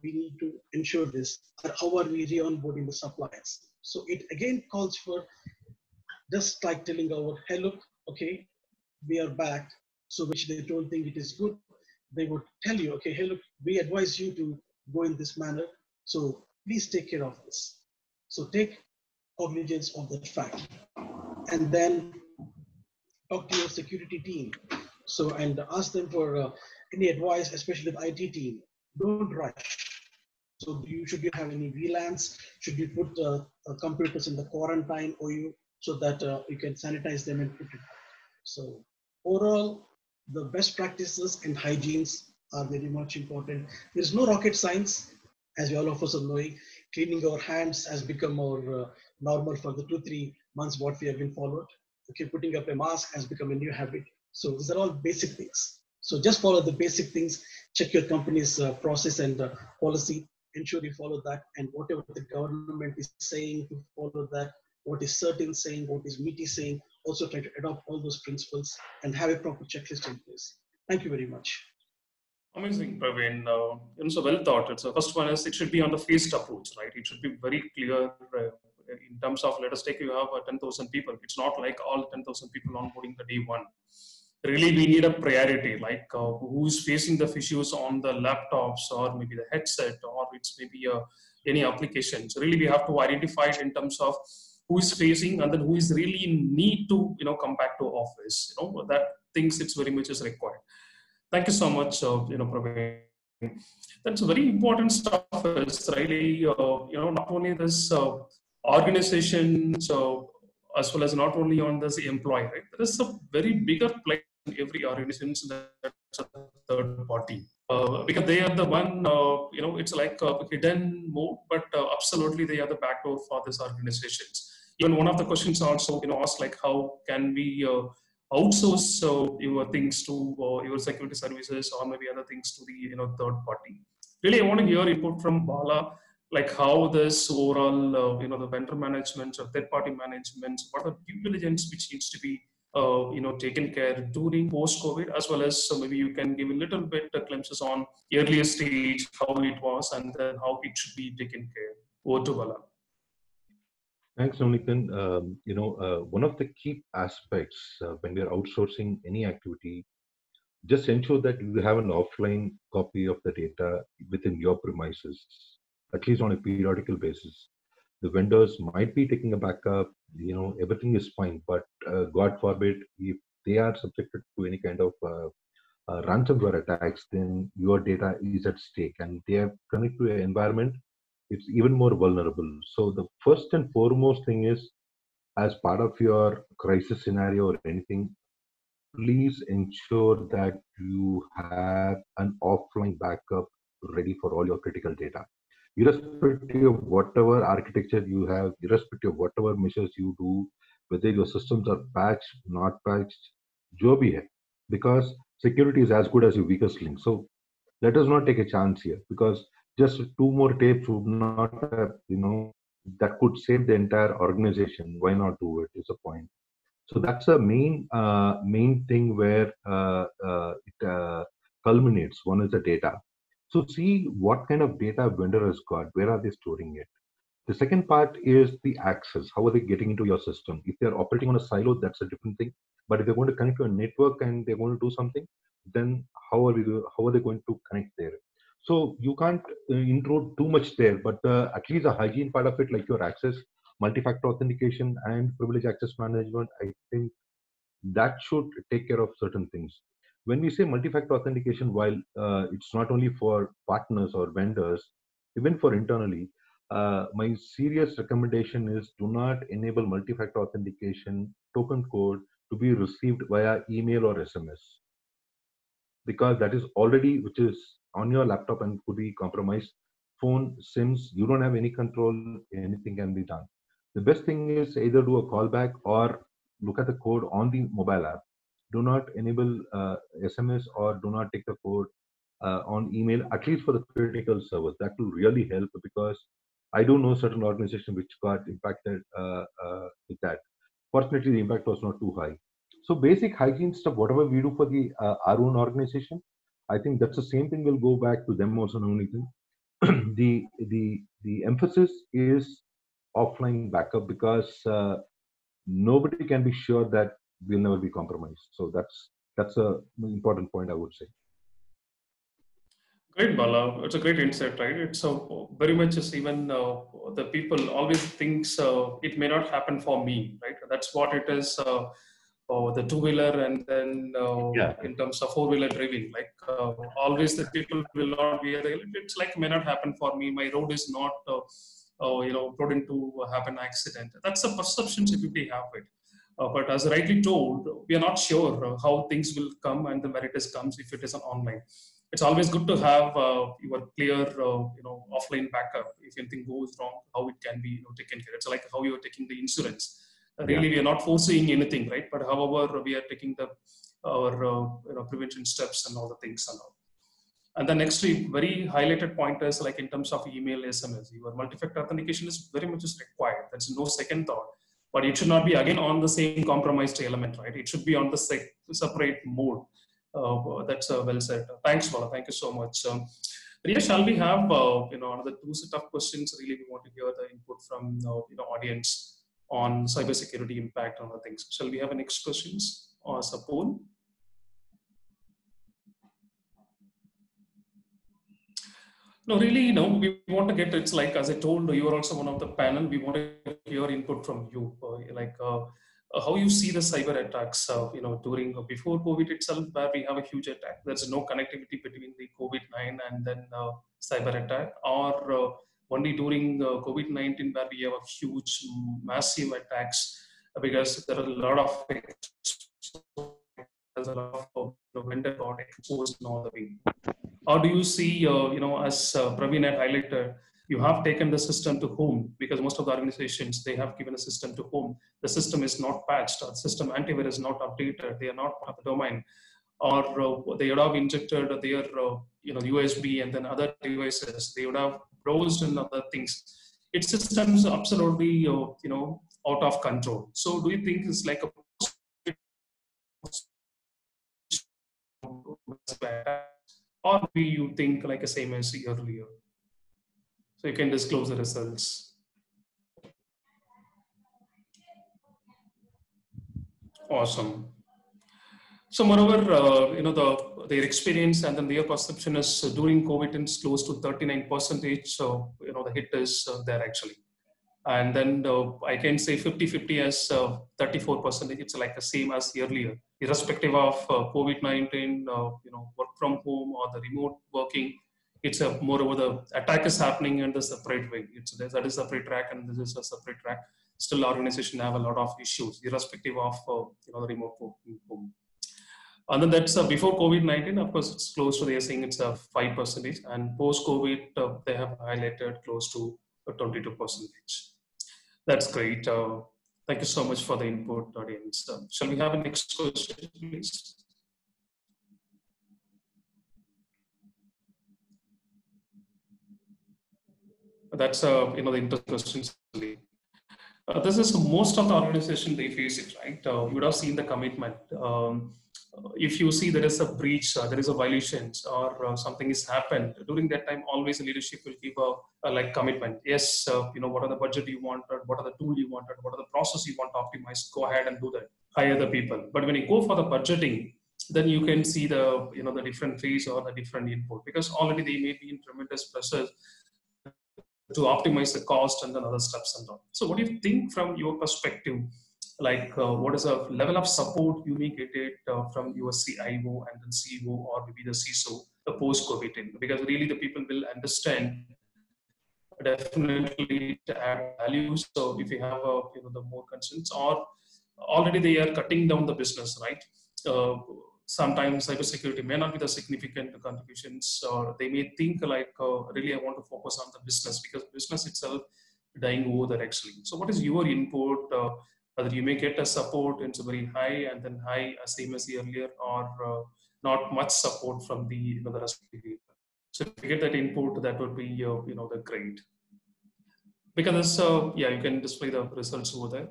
we need to ensure this. How are we re-onboarding the suppliers? So it again calls for just like telling our, hey, look, okay, we are back. So which they don't think it is good. They would tell you, okay, hey, look, we advise you to go in this manner. So please take care of this. So take cognizance of that fact. And then talk to your security team. So, and ask them for any advice, especially the IT team. Don't rush. So should you have any VLANs? Should you put computers in the quarantine or you, so that you can sanitize them and put it back. So overall, the best practices and hygienes are very much important. There's no rocket science, as all of us are knowing. Cleaning our hands has become more normal for the 2-3 months what we have been followed. Okay, putting up a mask has become a new habit. So these are all basic things. So just follow the basic things. Check your company's process and policy. Ensure you follow that, and whatever the government is saying to follow that, what is certain saying, what is meaty saying, also try to adopt all those principles and have a proper checklist in place. Thank you very much. Amazing, Praveen. So well thought. So first one is it should be on the phased approach, right? It should be very clear in terms of, let us take, you have 10,000 people. It's not like all 10,000 people onboarding the day one. Really, we need a priority, like who's facing the issues on the laptops or maybe the headset, or it's maybe any application. So really, we have to identify it in terms of who is facing and then who is really in need to, come back to office. That things it's very much is required. Thank you so much, Praveen. That's very important stuff. Is really, not only this organization, as well as not only on this employee, right? There is a very bigger play in every organization that's a third party. Because they are the one, it's like a hidden mode, but absolutely they are the backdoor for these organizations. Even one of the questions also, asked like, how can we outsource your things to your security services or maybe other things to the third party. Really, I want to hear input from Bala, like how this overall the vendor management or third party management, what are the due diligence which needs to be taken care during post-COVID, as well as maybe you can give a little bit glimpses on earlier stage how it was and then how it should be taken care. Over to Bala. Thanks, Navneet. One of the key aspects when we are outsourcing any activity, just ensure that you have an offline copy of the data within your premises, at least on a periodical basis. The vendors might be taking a backup, everything is fine, but God forbid, if they are subjected to any kind of ransomware attacks, then your data is at stake and they are connected to an environment, it's even more vulnerable. So the first and foremost thing is, as part of your crisis scenario or anything, please ensure that you have an offline backup ready for all your critical data. Irrespective of whatever architecture you have, irrespective of whatever measures you do, whether your systems are patched, not patched, jo bhi hai, because security is as good as your weakest link. So let us not take a chance here, because just 2 more tapes would not have, that could save the entire organization. Why not do it? Is the point. So that's a main thing where it culminates. One is the data. So see what kind of data vendor has got. Where are they storing it? The second part is the access. How are they getting into your system? If they're operating on a silo, that's a different thing. But if they're going to connect to a network and they're going to do something, then how are they going to connect there? So you can't intrude too much there, but at least the hygiene part of it, like your access, multi-factor authentication and privilege access management, I think that should take care of certain things. When we say multi-factor authentication, while it's not only for partners or vendors, even for internally, my serious recommendation is do not enable multi-factor authentication token code to be received via email or SMS, because that is already, which is on your laptop and could be compromised. Phone, SIMs, you don't have any control, anything can be done. The best thing is either do a callback or look at the code on the mobile app. Do not enable SMS or do not take the code on email, at least for the critical servers. That will really help, because I do know certain organizations which got impacted with that. Fortunately, the impact was not too high. So basic hygiene stuff, whatever we do for the our own organization, I think that's the same thing will go back to them also. The emphasis is offline backup, because nobody can be sure that we'll never be compromised. So that's a important point, I would say. Great, Bala. It's a great insight, right? It's very much as even the people always thinks it may not happen for me, right? That's what it is. The two-wheeler and then in terms of four-wheeler driving, like always the people will not be. It's like may not happen for me. My road is not, prone to happen accident. That's the perceptions everybody have it. But as rightly told, we are not sure how things will come and where it is comes if it is an online. It's always good to have your clear, offline backup. If anything goes wrong, how it can be taken care. It's like how you're taking the insurance. Really, we are not foreseeing anything, right? But however, we are taking our prevention steps and all the things and all. And the next very highlighted point is like in terms of email, SMS, your multi-factor authentication is very much required. That's no second thought. but it should not be again on the same compromised element, right? It should be on the separate mode. That's well said. Thanks, Bala. Thank you so much. Riya, shall we have another two set of questions? Really, we want to hear the input from audience on cybersecurity impact on the things. Shall we have a next questions or as a poll? No, really, we want to get, it's like, as I told you, are also one of the panel, we want to hear input from you, how you see the cyber attacks, during, before COVID itself, where we have a huge attack. There's no connectivity between the COVID-19 and then cyber attack, or only during COVID-19 where we have a huge, massive attacks, because there are a lot of vendor got exposed in all the way. Or do you see, as Praveen had highlighted, you have taken the system to home, because most of the organizations, they have given a system to home. The system is not patched, or the system antivirus is not updated, they are not part of the domain, or they would have injected their USB and then other devices, they would have browsed and other things. Its systems absolutely out of control. So do you think it's like a or do you think like the same as earlier? So you can disclose the results. Awesome. So moreover, their experience and then their perception is during COVID is close to 39%. So the hit is there actually. And then I can say 50-50 as 34%. It's like the same as earlier, irrespective of COVID-19, work from home or the remote working. It's a moreover the attack is happening in the separate way. That is a separate track and this is a separate track. Still, organization have a lot of issues, irrespective of the remote working home. And then that's before COVID-19. Of course, it's close to, they are saying it's a 5%, and post-COVID they have highlighted close to 22%. That's great. Thank you so much for the input, audience. Shall we have a next question, please? That's the interesting questions. This is most of the organization they face it, right? You would have seen the commitment. If you see there is a breach, there is a violation, or something has happened during that time, always the leadership will give a commitment. Yes, what are the budget you wanted, what are the tool you wanted, what are the process you want to optimize, go ahead and do that, hire the people. But when you go for the budgeting, then you can see the the different phase or the different input, because already they may be in tremendous pressure to optimize the cost and then other steps and all. So what do you think from your perspective? What is the level of support you may get it from your CIO and then CEO or maybe the CISO, the post-COVID? Because really the people will understand definitely to add value. So if you have the more concerns, or already they are cutting down the business, right? Sometimes cybersecurity may not be the significant contributions, or they may think really I want to focus on the business, because business itself dying over there actually. So what is your input? Whether you may get a support into very high and then high, same as earlier, or not much support from the rest of the people. So if you get that input, that would be the great. Because you can display the results over there.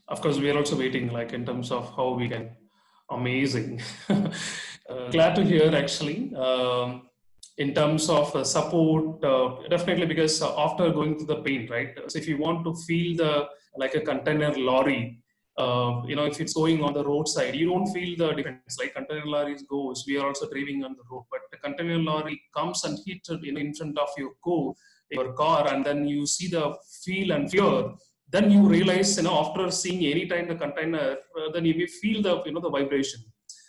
Of course, we are also waiting in terms of how we can. Amazing. Glad to hear actually. In terms of support, definitely, because after going through the pain, right? So if you want to feel like a container lorry, if it's going on the roadside, you don't feel the difference. Like container lorries goes, we are also driving on the road, but the container lorry comes and hits in front of your car, and then you see the feel and fear. Then you realize, after seeing any time the container, then you may feel the vibration.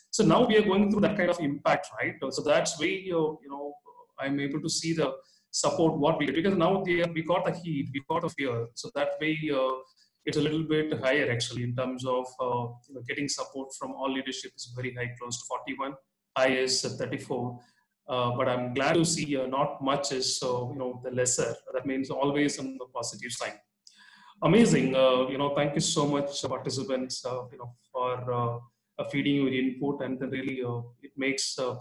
So now we are going through that kind of impact, right? So that's way, I'm able to see the support what we get, because now we got the heat, we got the fear. So that way, it's a little bit higher actually in terms of getting support from all leadership is very high, close to 41. High is 34. But I'm glad to see not much is the lesser. That means always on the positive side. Amazing. Thank you so much, participants, for feeding your input, and then really it makes a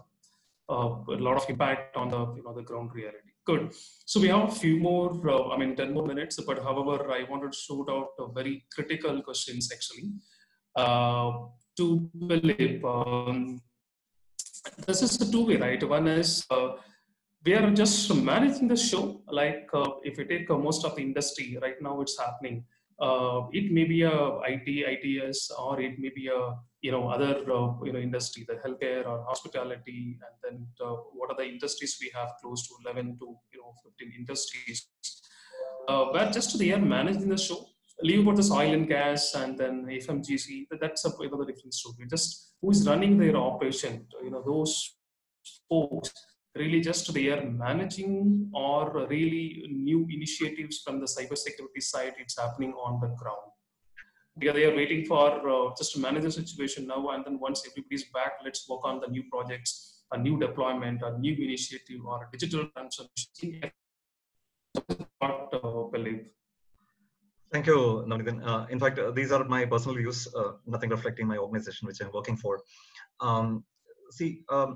lot of impact on the the ground reality. Good. So we have a few more, 10 more minutes, but however, I wanted to shoot out very critical questions actually. To Philip, this is a two-way, right? One is we are just managing the show. Like if you take most of the industry right now, it's happening. It may be a IT, ITS, or it may be a other industry, the healthcare or hospitality, and then what are the industries we have? Close to 11 to 15 industries. Where just they are managing the show. Leave about this oil and gas and then FMGC. That's a the different story. Just who is running their operation? Those folks really just they are managing or really new initiatives from the cybersecurity side. It's happening on the ground. Because they are waiting for just to manage the situation now, and then once everybody's back, let's work on the new projects, a new deployment, a new initiative, or a digital transformation. Believe. Thank you, Navneet. In fact, these are my personal views, nothing reflecting my organization, which I'm working for.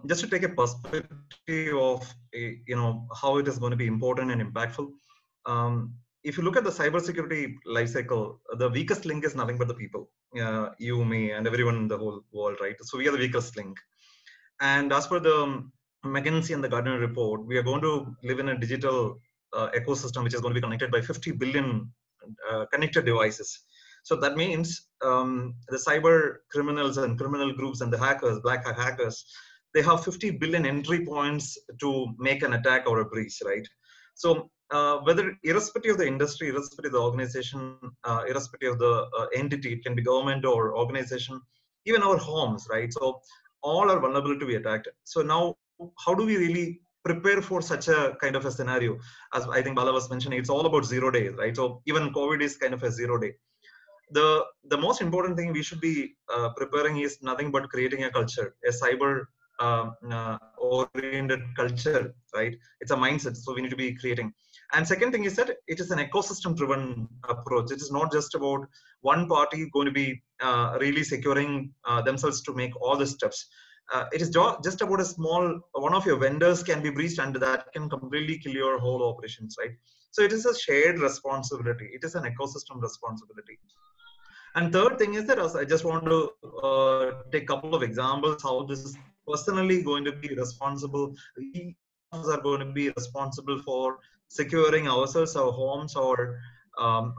Just to take a perspective of how it is going to be important and impactful. If you look at the cybersecurity lifecycle, the weakest link is nothing but the people, you, me, and everyone in the whole world, right? So we are the weakest link. And as per the McKinsey and the Gartner report, we are going to live in a digital ecosystem which is going to be connected by 50 billion connected devices. So that means the cyber criminals and criminal groups and the hackers, black hat hackers, they have 50 billion entry points to make an attack or a breach, right? So whether irrespective of the industry, irrespective of the organization, irrespective of the entity, it can be government or organization, even our homes, right? So all are vulnerable to be attacked. So now, how do we really prepare for such a kind of a scenario? As I think Bala was mentioning, it's all about 0 days, right? So even COVID is kind of a 0 day. The most important thing we should be preparing is nothing but creating a culture, a cyber oriented culture, right? It's a mindset, so we need to be creating. And second thing is that it is an ecosystem driven approach. It is not just about one party going to be really securing themselves to make all the steps. It is just about a small, one of your vendors can be breached and that can completely kill your whole operations, right? So it is a shared responsibility. It is an ecosystem responsibility. And third thing is that I just want to take a couple of examples how this is personally going to be responsible. We are going to be responsible for securing ourselves, our homes, our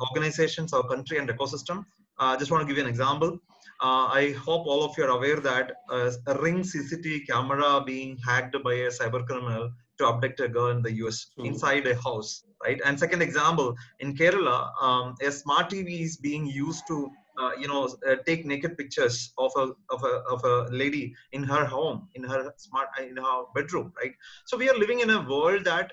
organizations, our country and ecosystem. I just want to give you an example. I hope all of you are aware that a Ring CCTV camera being hacked by a cyber criminal to abduct a girl in the US inside a house, right? And second example, in Kerala, a smart TV is being used to take naked pictures of a lady in her home, in her bedroom, right? So we are living in a world that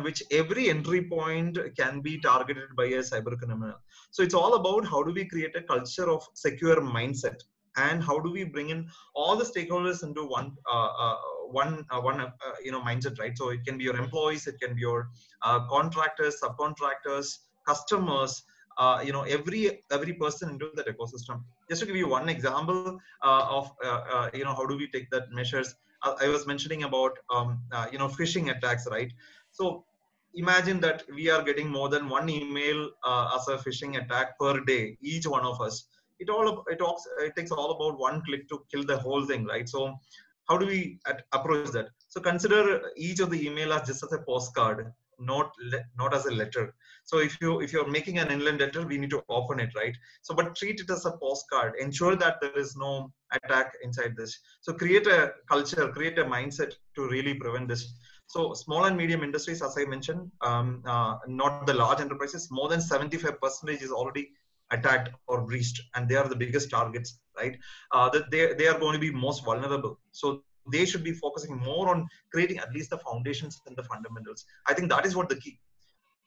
which every entry point can be targeted by a cyber criminal. So it's all about how do we create a culture of secure mindset, and how do we bring in all the stakeholders into one mindset, right? So it can be your employees, it can be your contractors, subcontractors, customers, every person into that ecosystem. Just to give you one example of how do we take that measures. I was mentioning about phishing attacks, right? So imagine that we are getting more than one email as a phishing attack per day, each one of us. It takes all about one click to kill the whole thing, right? So how do we approach that? So consider each of the email as just as a postcard, not as a letter. So if you're making an inland letter, we need to open it, right? So but treat it as a postcard. Ensure that there is no attack inside this. So create a culture, create a mindset to really prevent this. So small and medium industries, as I mentioned, not the large enterprises, more than 75% is already attacked or breached, and they are the biggest targets, right? They are going to be most vulnerable. So they should be focusing more on creating at least the foundations and the fundamentals. I think that is what the key.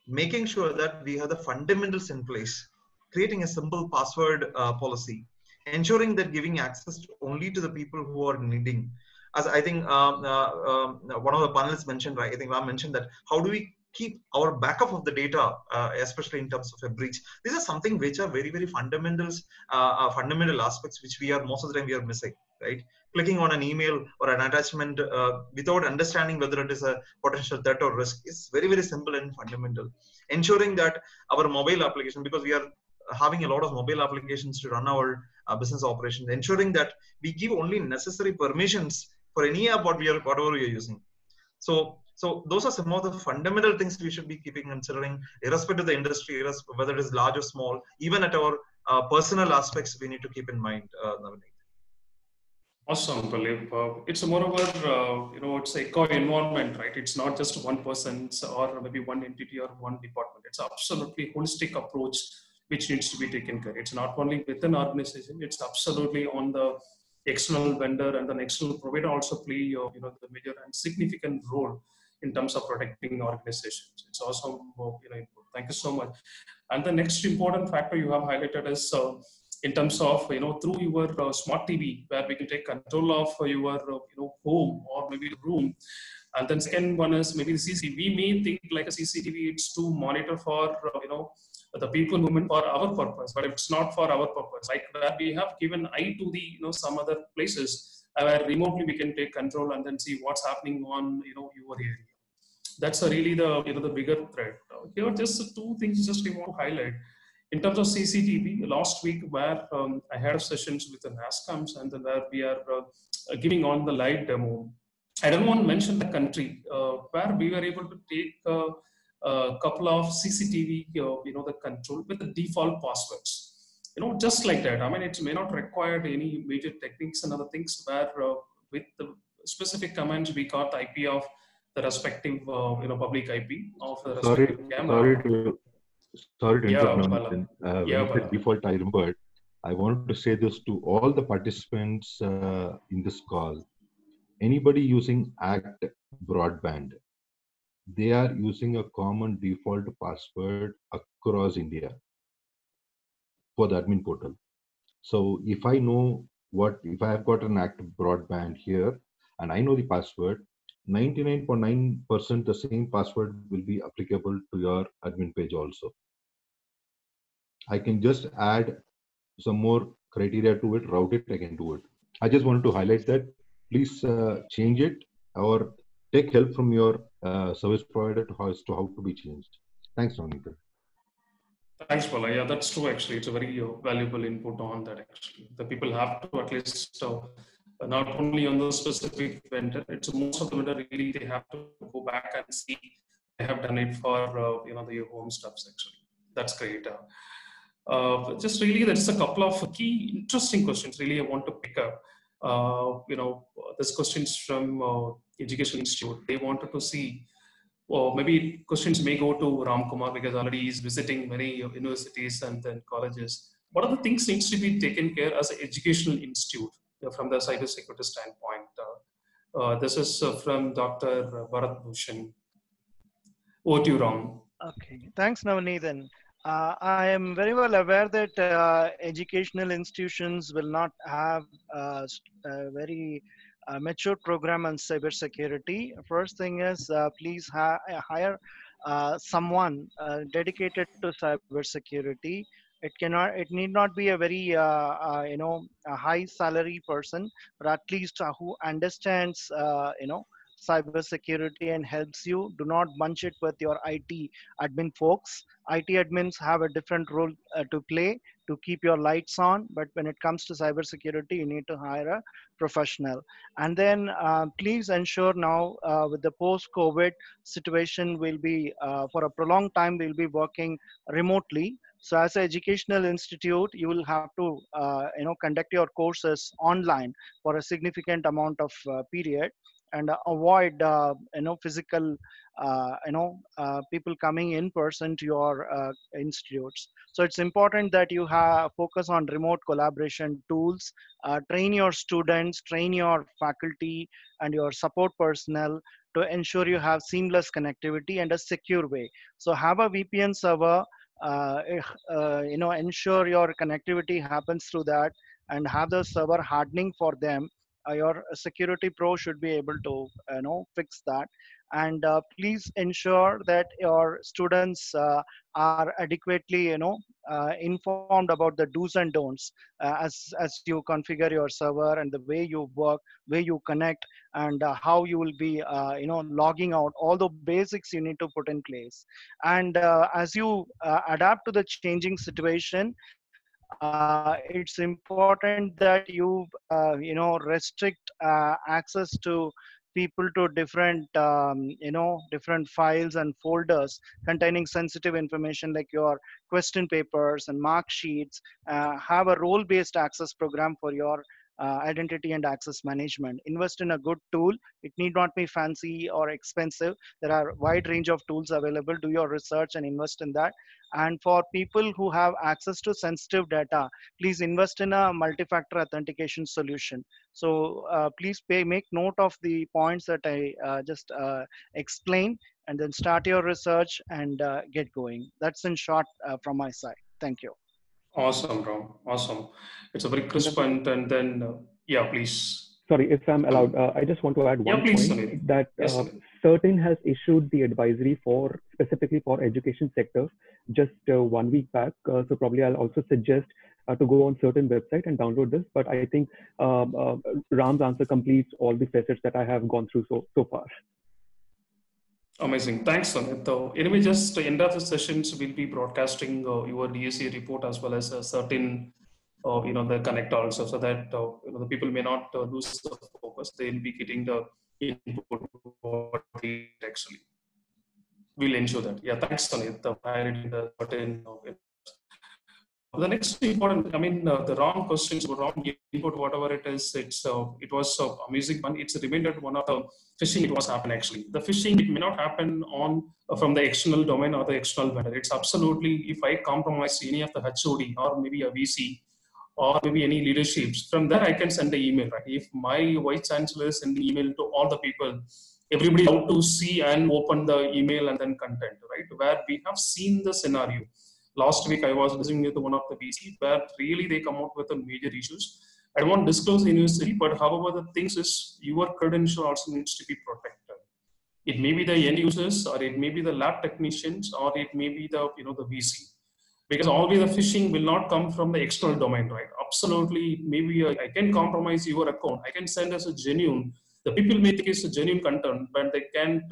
Making sure that we have the fundamentals in place, creating a simple password policy, ensuring that giving access only to the people who are needing. As I think one of the panelists mentioned, right? I think Ram mentioned that how do we keep our backup of the data, especially in terms of a breach. These are something which are very, very fundamental aspects which we are most of the time we are missing, right? Clicking on an email or an attachment without understanding whether it is a potential threat or risk is very, very simple and fundamental. Ensuring that our mobile application, because we are having a lot of mobile applications to run our business operations, ensuring that we give only necessary permissions for any app whatever we are using. So those are some of the fundamental things we should be keeping considering, irrespective of the industry, whether it is large or small. Even at our personal aspects, we need to keep in mind. Navneet. Awesome, Philip. It's moreover, it's eco environment, right? It's not just one person's or maybe one entity or one department. It's absolutely holistic approach which needs to be taken care. It's not only within organization. It's absolutely on the external vendor and the external provider also play the major and significant role in terms of protecting organizations. It's awesome. Thank you so much. And the next important factor you have highlighted is in terms of through your smart TV, where we can take control of your home or maybe room. And then second one is maybe the CCTV. We may think like a CCTV, it's to monitor for the people movement for our purpose, but it's not for our purpose. Like where we have given eye to the some other places where remotely we can take control and then see what's happening on your area. That's really the the bigger threat. Here are just two things just we want to highlight. In terms of CCTV, last week where I had sessions with the NASCOMs and then where we are giving on the live demo. I don't want to mention the country where we were able to take a couple of CCTV, the control with the default passwords. Just like that. I mean, it may not require any major techniques and other things where with the specific commands we got the IP of the respective, public IP of the respective camera. Sorry to interrupt. When you said default, I remembered. I wanted to say this to all the participants in this call. Anybody using ACT broadband, they are using a common default password across India for the admin portal. So if I know if I have got an ACT broadband here and I know the password, 99.9% the same password will be applicable to your admin page also. I can just add some more criteria to it, route it, I can do it. I just wanted to highlight that. Please change it or take help from your service provider as to how to be changed. Thanks, Navneet. Thanks, Bala. Yeah, that's true. Actually, it's a very valuable input on that. Actually, the people have to at least not only on the specific vendor. It's most of the vendor really they have to go back and see they have done it for the home stuffs. Actually, that's great. Just really, there's a couple of key interesting questions. Really, I want to pick up. This questions from Education Institute. They wanted to see. Well, maybe questions may go to Ram Kumar because already he's visiting many universities and then colleges. What are the things needs to be taken care as an educational institute from the cybersecurity standpoint? This is from Dr. Bharat Bhushan. Over to you, Ram. Okay, thanks, Navneet. I am very well aware that educational institutions will not have a very mature program on cybersecurity. First thing is please hire someone dedicated to cybersecurity. It need not be a very a high salary person, but at least who understands cybersecurity and helps you. Do not bunch it with your IT admin folks. IT admins have a different role to play to keep your lights on, but when it comes to cybersecurity, you need to hire a professional. And then please ensure now with the post-COVID situation, will be for a prolonged time, we'll be working remotely. So as an educational institute, you will have to conduct your courses online for a significant amount of period, and avoid physical people coming in person to your institutes. So it's important that you focus on remote collaboration tools, train your students, train your faculty and your support personnel to ensure you have seamless connectivity and a secure way. So have a VPN server, ensure your connectivity happens through that, and have the server hardening for them. Your security pro should be able to fix that. and please ensure that your students are adequately, informed about the do's and don'ts as you configure your server and the way you work, way you connect, and how you will be, logging out. All the basics you need to put in place. And as you adapt to the changing situation, it's important that you, restrict access to people to different, different files and folders containing sensitive information like your question papers and mark sheets. Have a role-based access program for your identity and access management. Invest in a good tool. It need not be fancy or expensive. There are a wide range of tools available. Do your research and invest in that. And for people who have access to sensitive data, please invest in a multi-factor authentication solution. So please make note of the points that I just explained, and then start your research and get going. That's in short from my side. Thank you. Awesome, Ram. Awesome. It's a very crisp and then, yeah, please. Sorry, if I'm allowed, I just want to add one point Sunil. that Certain has issued the advisory for specifically for education sector just 1 week back. So probably I'll also suggest to go on Certain website and download this. But I think Ram's answer completes all the facets that I have gone through so far. Amazing. Thanks, Sunit. Anyway, just end of the sessions, we'll be broadcasting your DSE report as well as a Certain, the connect also, so that the people may not lose the focus. They'll be getting the input actually. We'll ensure that. Yeah, thanks, Sunit. Highlighting the Certain. The next important, the wrong questions, wrong input, whatever it is, it was amazing one. It's reminded one of the phishing. It was happen actually. The phishing, it may not happen from the external domain or the external vendor. It's absolutely, if I compromise any of the HOD or maybe a VC or maybe any leaderships, from there I can send an email, right? If my vice chancellor send the email to all the people, everybody out to see and open the email and then content, right? Where we have seen the scenario. Last week, I was listening with one of the VC where really they come out with the major issues. I don't want to disclose the university, but however, the things is your credential also needs to be protected. It may be the end users, or it may be the lab technicians, or it may be the the VC. Because always the phishing will not come from the external domain, right? Absolutely, maybe I can compromise your account. I can send as a genuine. The people may think it's a genuine content, but they can't,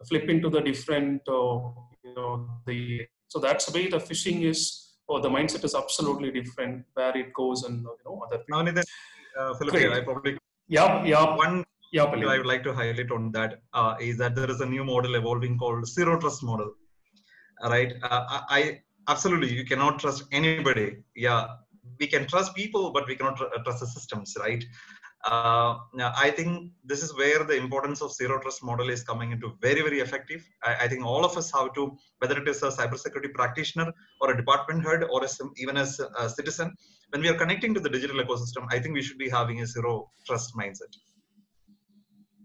flip into the different, So that's the way the phishing is, or the mindset is absolutely different where it goes and other people. Philip, I probably one I would like to highlight on that is that there is a new model evolving called zero trust model. Right? I absolutely, you cannot trust anybody. Yeah, we can trust people, but we cannot trust the systems, right? I think this is where the importance of zero trust model is coming into very, very effective. I think all of us have to, whether it is a cybersecurity practitioner or a department head or even as a citizen, when we are connecting to the digital ecosystem, I think we should be having a zero trust mindset.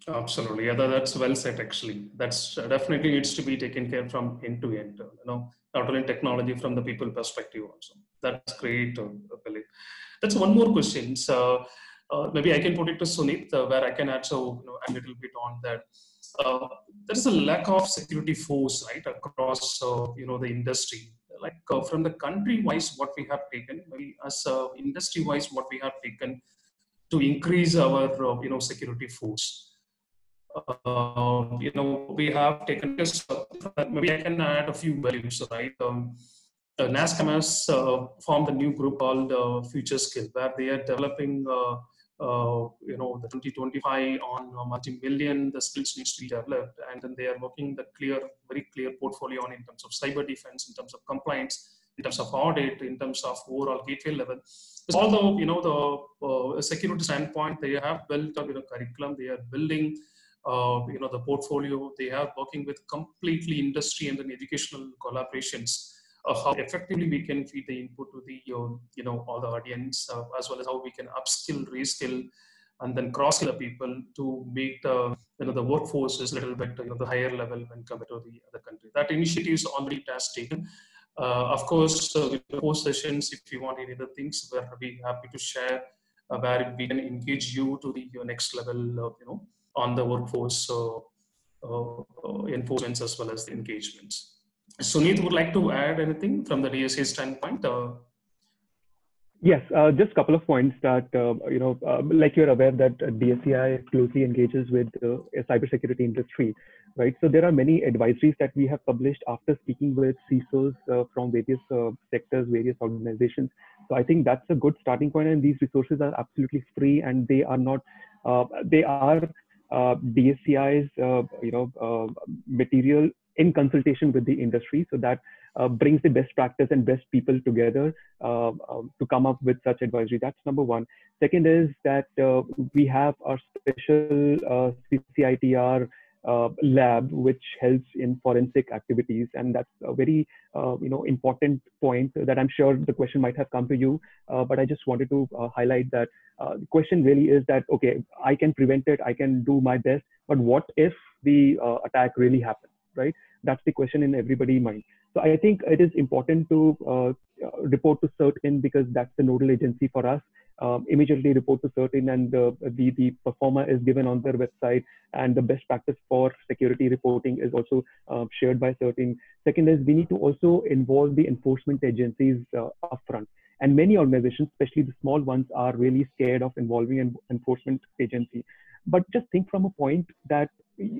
Absolutely. Yeah, that's well said, actually. That's definitely needs to be taken care from end to end, not only technology, from the people perspective also. That's great, Philip. That's one more question. So, maybe I can put it to Sunit, where I can add a little bit on that. There is a lack of security force, right, across the industry. Like from the country-wise, what we have taken, maybe as industry-wise, what we have taken to increase our security force. We have taken this. Maybe I can add a few values, right? NASSCOM has formed a new group called Future Skill, where they are developing. The 2025 on multi-million, the skills needs to be developed, and then they are working the very clear portfolio on in terms of cyber defense, in terms of compliance, in terms of audit, in terms of overall gateway level. Although the security standpoint, they have built a curriculum, they are building the portfolio, they are working with completely industry and then educational collaborations. How effectively we can feed the input to the all the audience, as well as how we can upskill, reskill, and then cross-skill people to make the the workforce is a little bit the higher level when compared to the other country. That initiative is already taken. Of course, with the post sessions, if you want any other things, we're be happy to share where we can engage you to the next level, on the workforce enforcements as well as the engagements. Sunit would like to add anything from the DSA standpoint? Yes, just a couple of points that, like you're aware that DSCI closely engages with the cybersecurity industry, right? So there are many advisories that we have published after speaking with CISOs from various sectors, various organizations. So I think that's a good starting point, and these resources are absolutely free, and they are not, they are DSCI's, material in consultation with the industry. So that brings the best practice and best people together to come up with such advisory. That's number one. Second is that we have our special CCITR lab, which helps in forensic activities, and that's a very important point that I'm sure the question might have come to you, but I just wanted to highlight that the question really is that, okay, I can prevent it, I can do my best, but what if the attack really happens, right? That's the question in everybody's mind. So I think it is important to report to CERT-In, because that's the nodal agency for us. Immediately report to CERT-In, and the performer is given on their website, and the best practice for security reporting is also shared by CERT-In. Second is we need to also involve the enforcement agencies upfront. And many organizations, especially the small ones, are really scared of involving an enforcement agency. But just think from a point that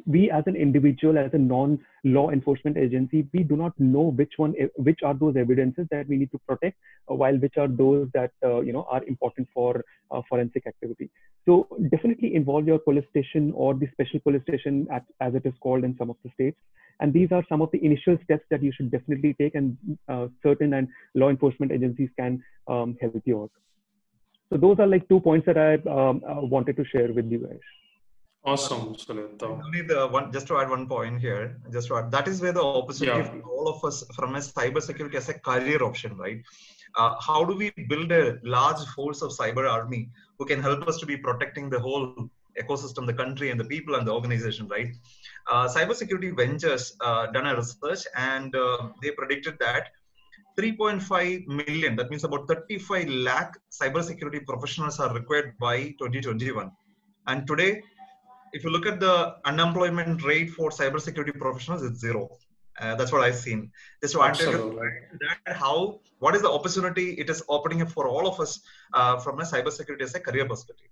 we as an individual, as a non-law enforcement agency, we do not know which are those evidences that we need to protect, while which are those that are important for forensic activity. So definitely involve your police station, or the special police station, as it is called in some of the states. And these are some of the initial steps that you should definitely take, and CERT-In and law enforcement agencies can help you out. So those are like 2 points that I wanted to share with you guys. Awesome, Sunit. Just to add one point here, that is where the opportunity for all of us from a cybersecurity as a career option, right? How do we build a large force of cyber army who can help us to be protecting the whole ecosystem, the country, and the people and the organization, right? Cybersecurity Ventures done a research, and they predicted that 3.5 million, that means about 35 lakh cybersecurity professionals are required by 2021. And today, if you look at the unemployment rate for cybersecurity professionals, it's 0. That's what I've seen. Just to answer that, what is the opportunity it is opening up for all of us from a cybersecurity as a career perspective?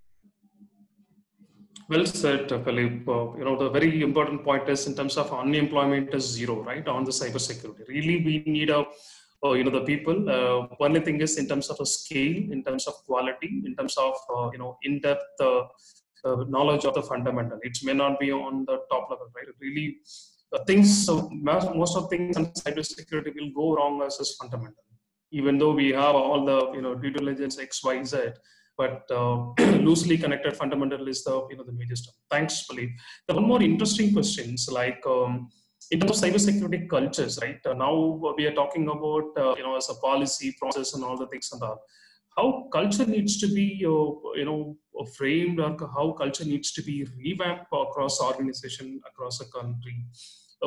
Well said, Philip. The very important point is in terms of unemployment is 0, right, on the cybersecurity. Really, we need the people. Only thing is in terms of a scale, in terms of quality, in terms of in-depth knowledge of the fundamental. It may not be on the top level, right? Really, most of things in cybersecurity will go wrong as fundamental. Even though we have all the due diligence X, Y, Z, but loosely connected fundamental is the the major stuff. Thanks, Philip. The one more interesting questions, like in terms of cybersecurity cultures, right? Now we are talking about as a policy process and all the things and all. How culture needs to be framed, or how culture needs to be revamped across organization, across the country.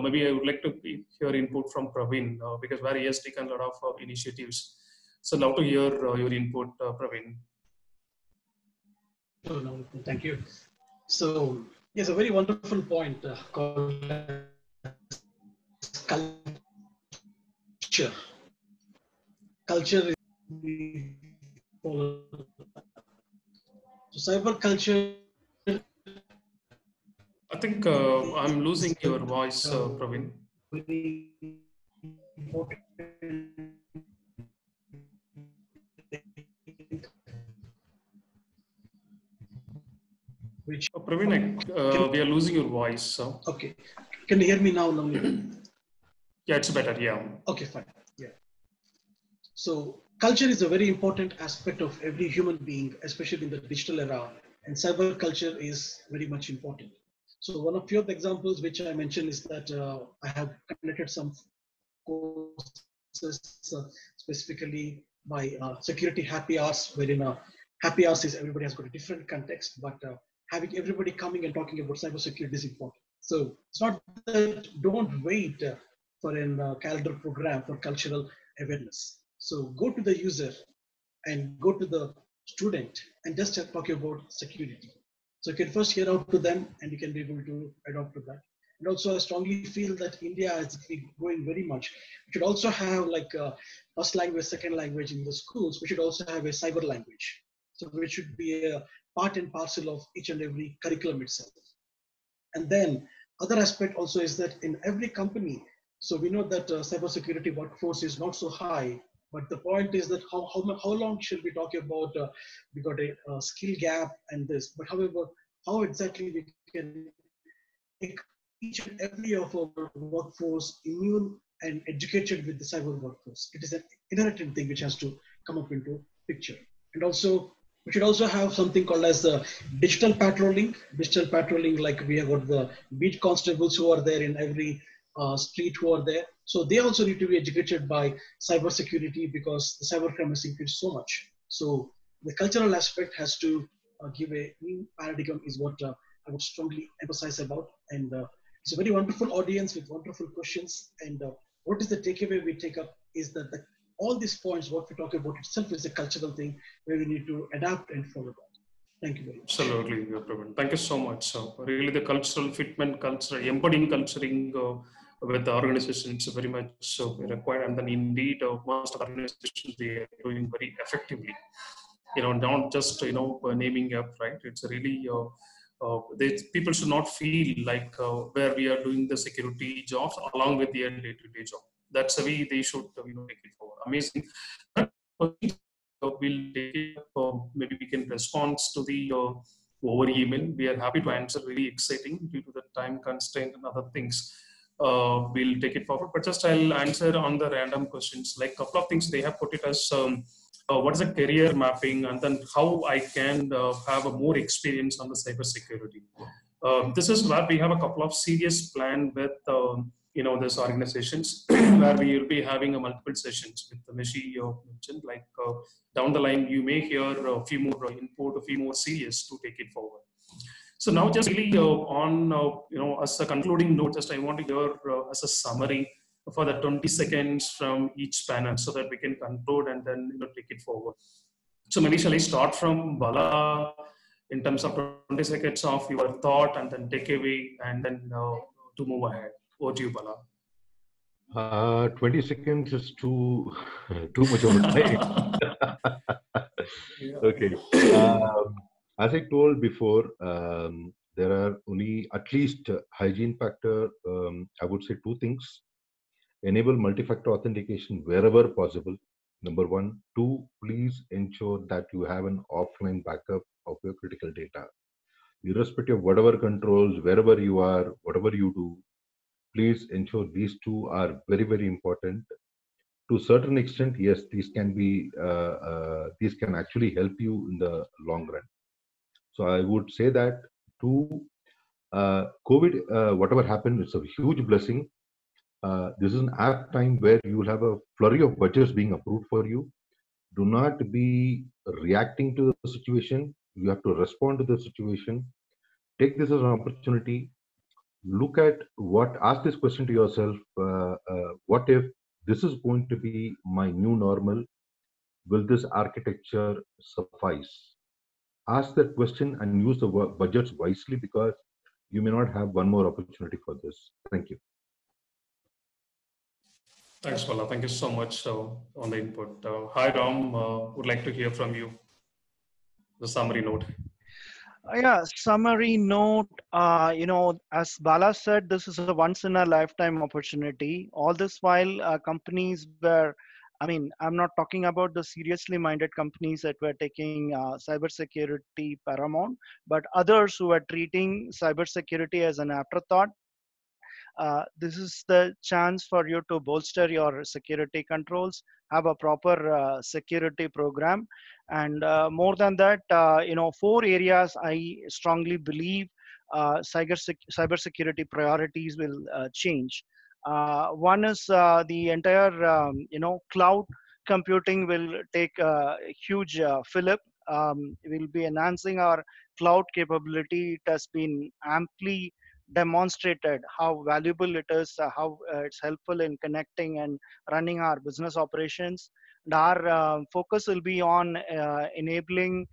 Maybe I would like to hear input from Praveen, because where he has taken a lot of initiatives. So love to hear your input, Praveen. Oh, no, thank you. So yes, a very wonderful point called culture. Culture is so cyber culture. I think I'm losing your voice, Praveen. Praveen, we are losing your voice. So. Okay, can you hear me now? Yeah, it's better. Yeah. Okay, fine. Yeah. So culture is a very important aspect of every human being, especially in the digital era, and cyber culture is very much important. So one of the examples which I mentioned is that I have conducted some courses specifically by security happy hours, wherein happy hours is everybody has got a different context, but having everybody coming and talking about cybersecurity is important. So it's not that don't wait for a calendar program for cultural awareness. So go to the user and go to the student and just talk about security. So you can first hear out to them and you can be able to adopt to that. And also, I strongly feel that India is growing very much. We should also have like a first language, second language in the schools. We should also have a cyber language. So it should be a part and parcel of each and every curriculum itself. And then other aspect also is that in every company, so we know that cybersecurity workforce is not so high, but the point is that how long should we talk about we got a skill gap and this, but however, how exactly we can make each and every of our workforce immune and educated with the cyber workforce. It is an inherent thing which has to come up into picture. And also, we should also have something called as the digital patrolling. Digital patrolling, like we have got the beat constables who are there in every street who are there. So they also need to be educated by cyber security because the cyber crime has increased so much. So the cultural aspect has to give a new paradigm is what I would strongly emphasize about. And it's a very wonderful audience with wonderful questions. And what is the takeaway we take up is that all these points, what we talk about itself is a cultural thing where we need to adapt and follow that. Thank you very much. Absolutely, Praveen. Thank you so much. So really the cultural fitment, culture, embodying culturing with the organizations very much required. And then indeed, most organizations, they are doing very effectively. Not just, naming up, right? It's really, people should not feel like where we are doing the security jobs along with their day-to-day job. That's the way they should, take it forward. Amazing. We'll take it up, maybe we can respond to the over email. We are happy to answer, really exciting due to the time constraint and other things. We'll take it forward, but just I'll answer on the random questions. Like a couple of things they have put it as, what is a career mapping, and then how I can have a more experience on the cybersecurity. This is where we have a couple of serious plan with these organizations where we will be having a multiple sessions with the Meshi mentioned. Like down the line, you may hear a few more input, a few more serious to take it forward. So now just really on, as a concluding note, just I want to hear as a summary for the 20 seconds from each panel so that we can conclude and then take it forward. So maybe shall I start from Bala in terms of 20 seconds of your thought and then takeaway and then to move ahead. Over to you, Bala. 20 seconds is too much of a time. Okay. As I told before, there are only at least hygiene factor, I would say two things. Enable multi-factor authentication wherever possible. Number one. Two, please ensure that you have an offline backup of your critical data. Irrespective of whatever controls, wherever you are, whatever you do, please ensure these two are very, very important. To a certain extent, yes, these can be, these can actually help you in the long run. So I would say that to COVID, whatever happened, it's a huge blessing. This is an apt time where you will have a flurry of budgets being approved for you. Do not be reacting to the situation. You have to respond to the situation. Take this as an opportunity. Look at ask this question to yourself, what if this is going to be my new normal? Will this architecture suffice? Ask that question and use the budgets wisely because you may not have one more opportunity for this. Thank you. Thanks, Bala. Thank you so much on the input. Hi, Ram. Would like to hear from you. The summary note. Yeah, summary note, as Bala said, this is a once in a lifetime opportunity. All this while companies were, I'm not talking about the seriously minded companies that were taking cybersecurity paramount, but others who are treating cybersecurity as an afterthought. This is the chance for you to bolster your security controls, have a proper security program. And more than that, 4 areas I strongly believe cybersecurity priorities will change. One is the entire, cloud computing will take a huge fillip. We'll be enhancing our cloud capability. It has been amply demonstrated how valuable it is, how it's helpful in connecting and running our business operations. And our focus will be on enabling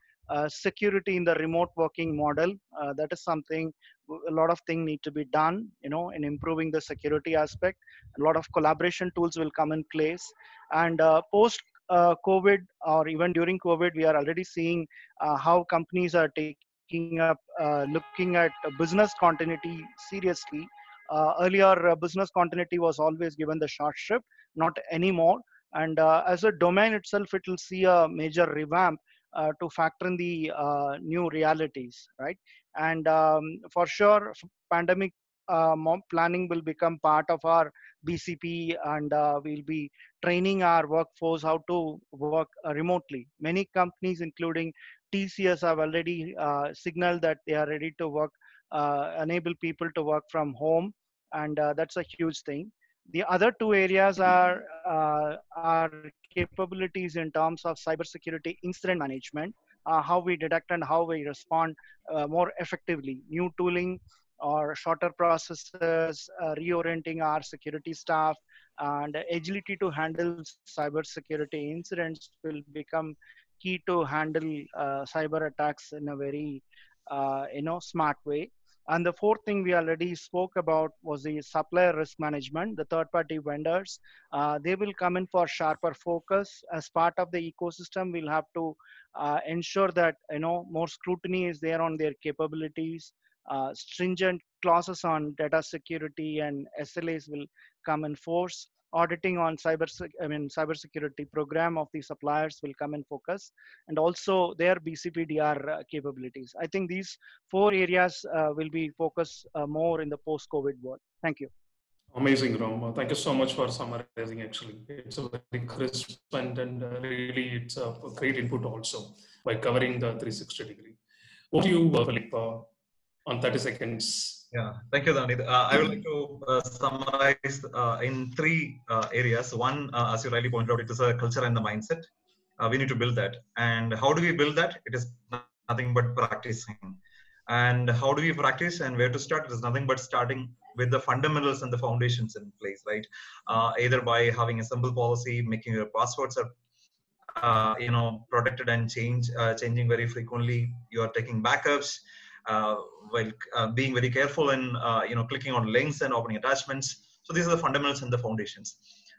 security in the remote working model. That is something a lot of things need to be done, in improving the security aspect. A lot of collaboration tools will come in place. And post COVID, or even during COVID, we are already seeing how companies are taking up, looking at business continuity seriously. Earlier, business continuity was always given the short shrift, not anymore. And as a domain itself, it will see a major revamp to factor in the new realities, right? And for sure, pandemic planning will become part of our BCP, and we'll be training our workforce how to work remotely. Many companies, including TCS, have already signaled that they are ready to work, enable people to work from home, and that's a huge thing. The other two areas are capabilities in terms of cybersecurity incident management, how we detect and how we respond more effectively. New tooling or shorter processes, reorienting our security staff, and agility to handle cybersecurity incidents will become key to handle cyber attacks in a very smart way. And the fourth thing we already spoke about was the supplier risk management. The third-party vendors, they will come in for sharper focus. As part of the ecosystem, we'll have to ensure that more scrutiny is there on their capabilities. Stringent clauses on data security and SLAs will come in force. Auditing on cybersecurity program of the suppliers will come in focus, and also their BCPDR capabilities. I think these four areas will be focused more in the post-COVID world. Thank you. Amazing, Ram. Thank you so much for summarizing. Actually, it's a very crisp and really it's a great input also by covering the 360-degree. What do you, Philip, on 30 seconds? Yeah, thank you, Navneet. I would like to summarize in three areas. One, as you rightly pointed out, it is a culture and the mindset. We need to build that. And how do we build that? It is nothing but practicing. And how do we practice and where to start? It is nothing but starting with the fundamentals and the foundations in place, right? Either by having a simple policy, making your passwords are protected and changing very frequently. You are taking backups. While being very careful in clicking on links and opening attachments. So these are the fundamentals and the foundations.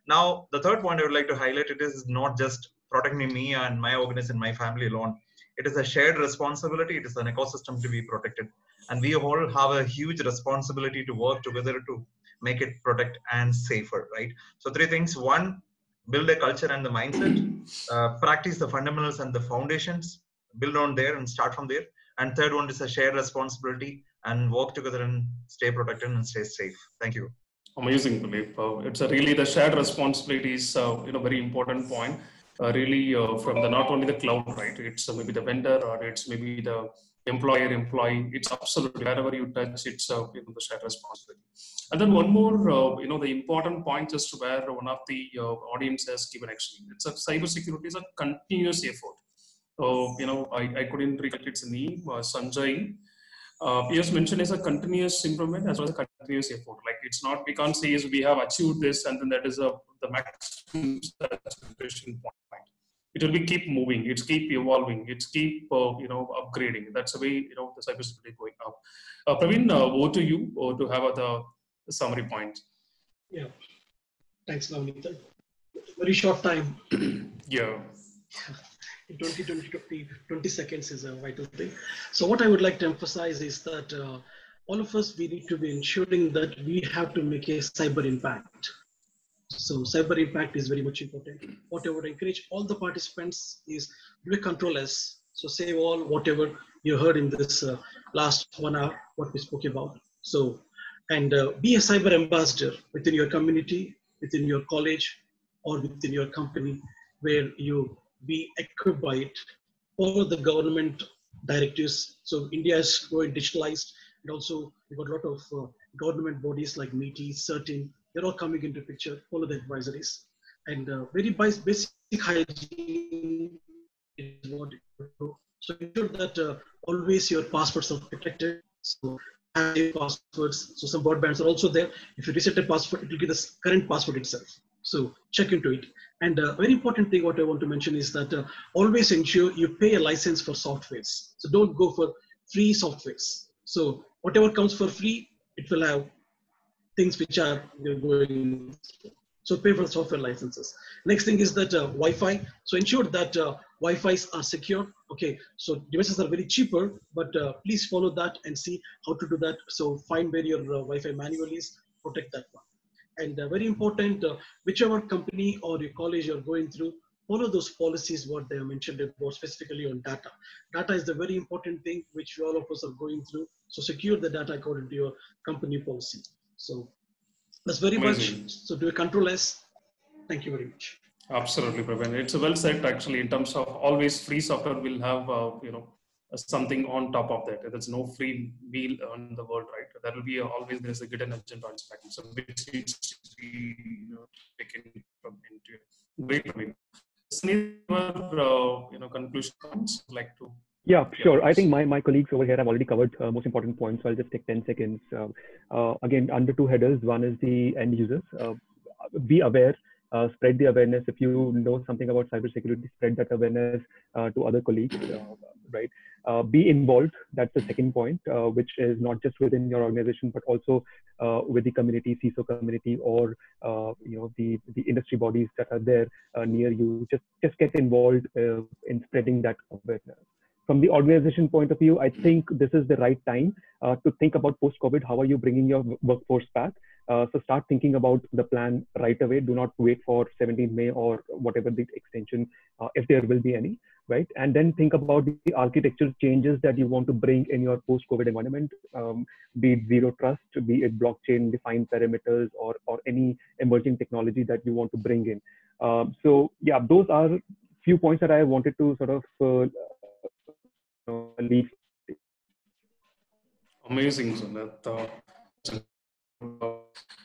Now, the third point I would like to highlight, it is not just protecting me and my organization, my family alone. It is a shared responsibility. It is an ecosystem to be protected. And we all have a huge responsibility to work together to make it protect and safer, right? So three things. One, build a culture and the mindset, practice the fundamentals and the foundations, build on there and start from there. And third one is a shared responsibility and work together and stay protected and stay safe. Thank you. Amazing, Philip. It's really the shared responsibilities, very important point. Really from the not only the cloud, right? It's maybe the vendor or it's maybe the employee. It's absolutely wherever you touch, it's the shared responsibility. And then one more, the important point just where one of the audience has given actually, it's a cybersecurity is a continuous effort. I couldn't recollect its name, Sanjay. He has mentioned as a continuous improvement as well as a continuous effort. Like it's not, we can't say is we have achieved this and then that is the maximum saturation point. It will be keep moving, it's keep evolving, it's keep upgrading. That's the way the cybersecurity going up. Praveen, over to you to have the summary point. Yeah, thanks, Navneet. Very short time. Yeah. In 20 seconds is a vital thing. So what I would like to emphasize is that all of us, we need to be ensuring that we have to make a cyber impact. So cyber impact is very much important. What I would encourage all the participants is do a control S. So save all whatever you heard in this last 1 hour, what we spoke about. So, and be a cyber ambassador within your community, within your college, or within your company, where you be equipped by it. Follow the government directives. So India is going digitalized, and also we've got a lot of government bodies like MeitY, CERT-In. They're all coming into picture. Follow the advisories, and very basic hygiene is what you do. So ensure that always your passwords are protected. So have passwords. So some broadbands are also there. If you reset a password, it will give the current password itself. So check into it. And a very important thing what I want to mention is that always ensure you pay a license for softwares. So don't go for free softwares. So whatever comes for free, it will have things which are going. So pay for the software licenses. Next thing is that Wi-Fi. So ensure that Wi-Fi's are secure. Okay, so devices are very cheaper, but please follow that and see how to do that. So find where your Wi-Fi manual is, protect that one. And very important, whichever company or your college you're going through, follow those policies what they have mentioned about, specifically on data. Data is the very important thing which all of us are going through. So secure the data according to your company policy. So that's very Amazing. much. So do a control S. Thank you very much. Absolutely, Praveen. It's well said actually in terms of always free software will have, something on top of that. There's no free meal on the world, right? There will be always, there's a hidden agenda on spectrum. So which needs to be taken from into great, Praveen. Conclusion points like to. Yeah, sure. I think my colleagues over here have already covered most important points, so I'll just take 10 seconds. Again, under two headers. One is the end users. Be aware, spread the awareness. If you know something about cybersecurity, spread that awareness to other colleagues, right? Be involved. That's the second point, which is not just within your organization, but also with the community, CISO community, or the industry bodies that are there near you. Just get involved in spreading that awareness. From the organization point of view, I think this is the right time to think about post-COVID. How are you bringing your workforce back? So start thinking about the plan right away. Do not wait for 17th May or whatever the extension, if there will be any, right? And then think about the architecture changes that you want to bring in your post-COVID environment, be it zero trust, be it blockchain defined perimeters, or any emerging technology that you want to bring in. So yeah, those are few points that I wanted to sort of leave. Amazing, Sumit.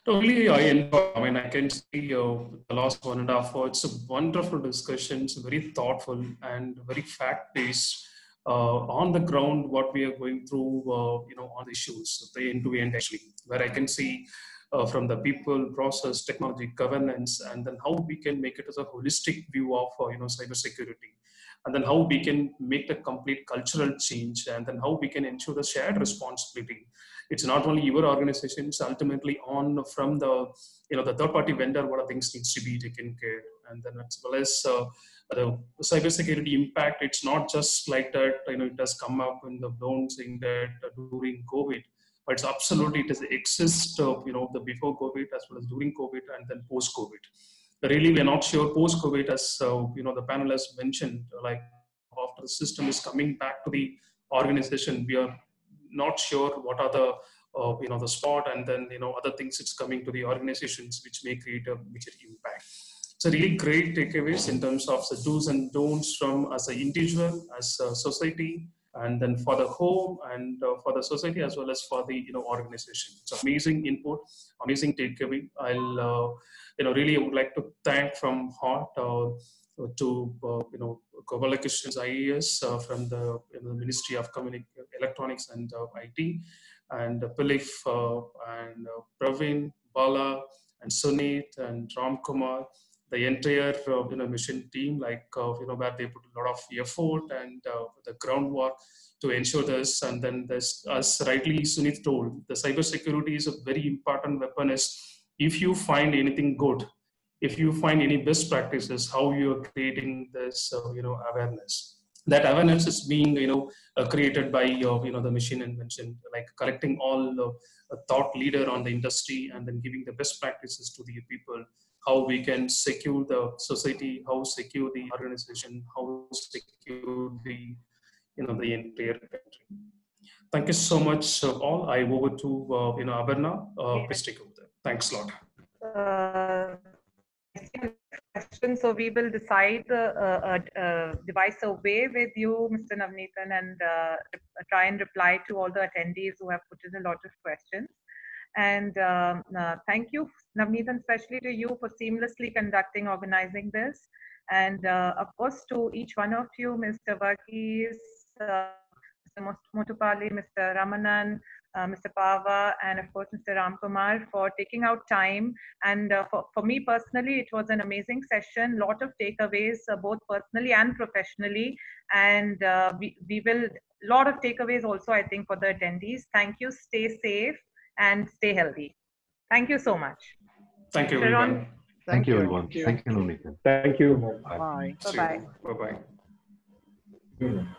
Totally, I can see the last 1.5 hours. It's a wonderful discussion. It's very thoughtful and very fact-based. On the ground, what we are going through, on the issues, the end-to-end actually, where I can see from the people, process, technology, governance, and then how we can make it as a holistic view of, cybersecurity. And then how we can make the complete cultural change, and then how we can ensure the shared responsibility. It's not only your organization, it's ultimately on from the, the third-party vendor, what are things needs to be taken care. And then as well as the cybersecurity impact, it's not just like that, it has come up in the blown saying that during COVID, but it's absolutely, it has exist, the before COVID as well as during COVID and then post-COVID. Really, we're not sure post-COVID, as the panel has mentioned, like after the system is coming back to the organization, we are not sure what are the the spot, and then other things it's coming to the organizations which may create a major impact. So really great takeaways in terms of the do's and don'ts from as an individual, as a society, and then for the home and for the society as well as for the organization. It's amazing input, amazing takeaway. I'll really would like to thank from heart to Gopalakrishnan IAS from the Ministry of Electronics and IT, and Philip and Praveen, Bala, and Sunit and Ram Kumar, the entire mission team, like where they put a lot of effort and the groundwork to ensure this. And then there's, as rightly Sunit told, the cybersecurity is a very important weapon. Is if you find anything good, if you find any best practices, how you are creating this awareness. That awareness is being created by the mission invention, like collecting all the thought leader on the industry and then giving the best practices to the people, how we can secure the society, how secure the organization, how secure the the entire country. Thank you so much, all. I over to Aparna. Please take over there. Thanks a lot. Question. So we will decide the device survey with you, Mr. Navneethan, and try and reply to all the attendees who have put in a lot of questions. And thank you, Navneethan, especially to you for seamlessly organizing this. And of course, to each one of you, Mr. Varghese, Mr. Motupalli, Mr. Ramanan, Mr. Pava, and of course, Mr. Ramkumar, for taking out time. And for me personally, it was an amazing session, lot of takeaways, both personally and professionally. And we will lot of takeaways also, I think, for the attendees. Thank you. Stay safe and stay healthy. Thank you so much. Thank you, Sharon. everyone. Thank you, everyone. Thank you, Nonithan. Thank you. Bye. Bye-bye. Bye-bye.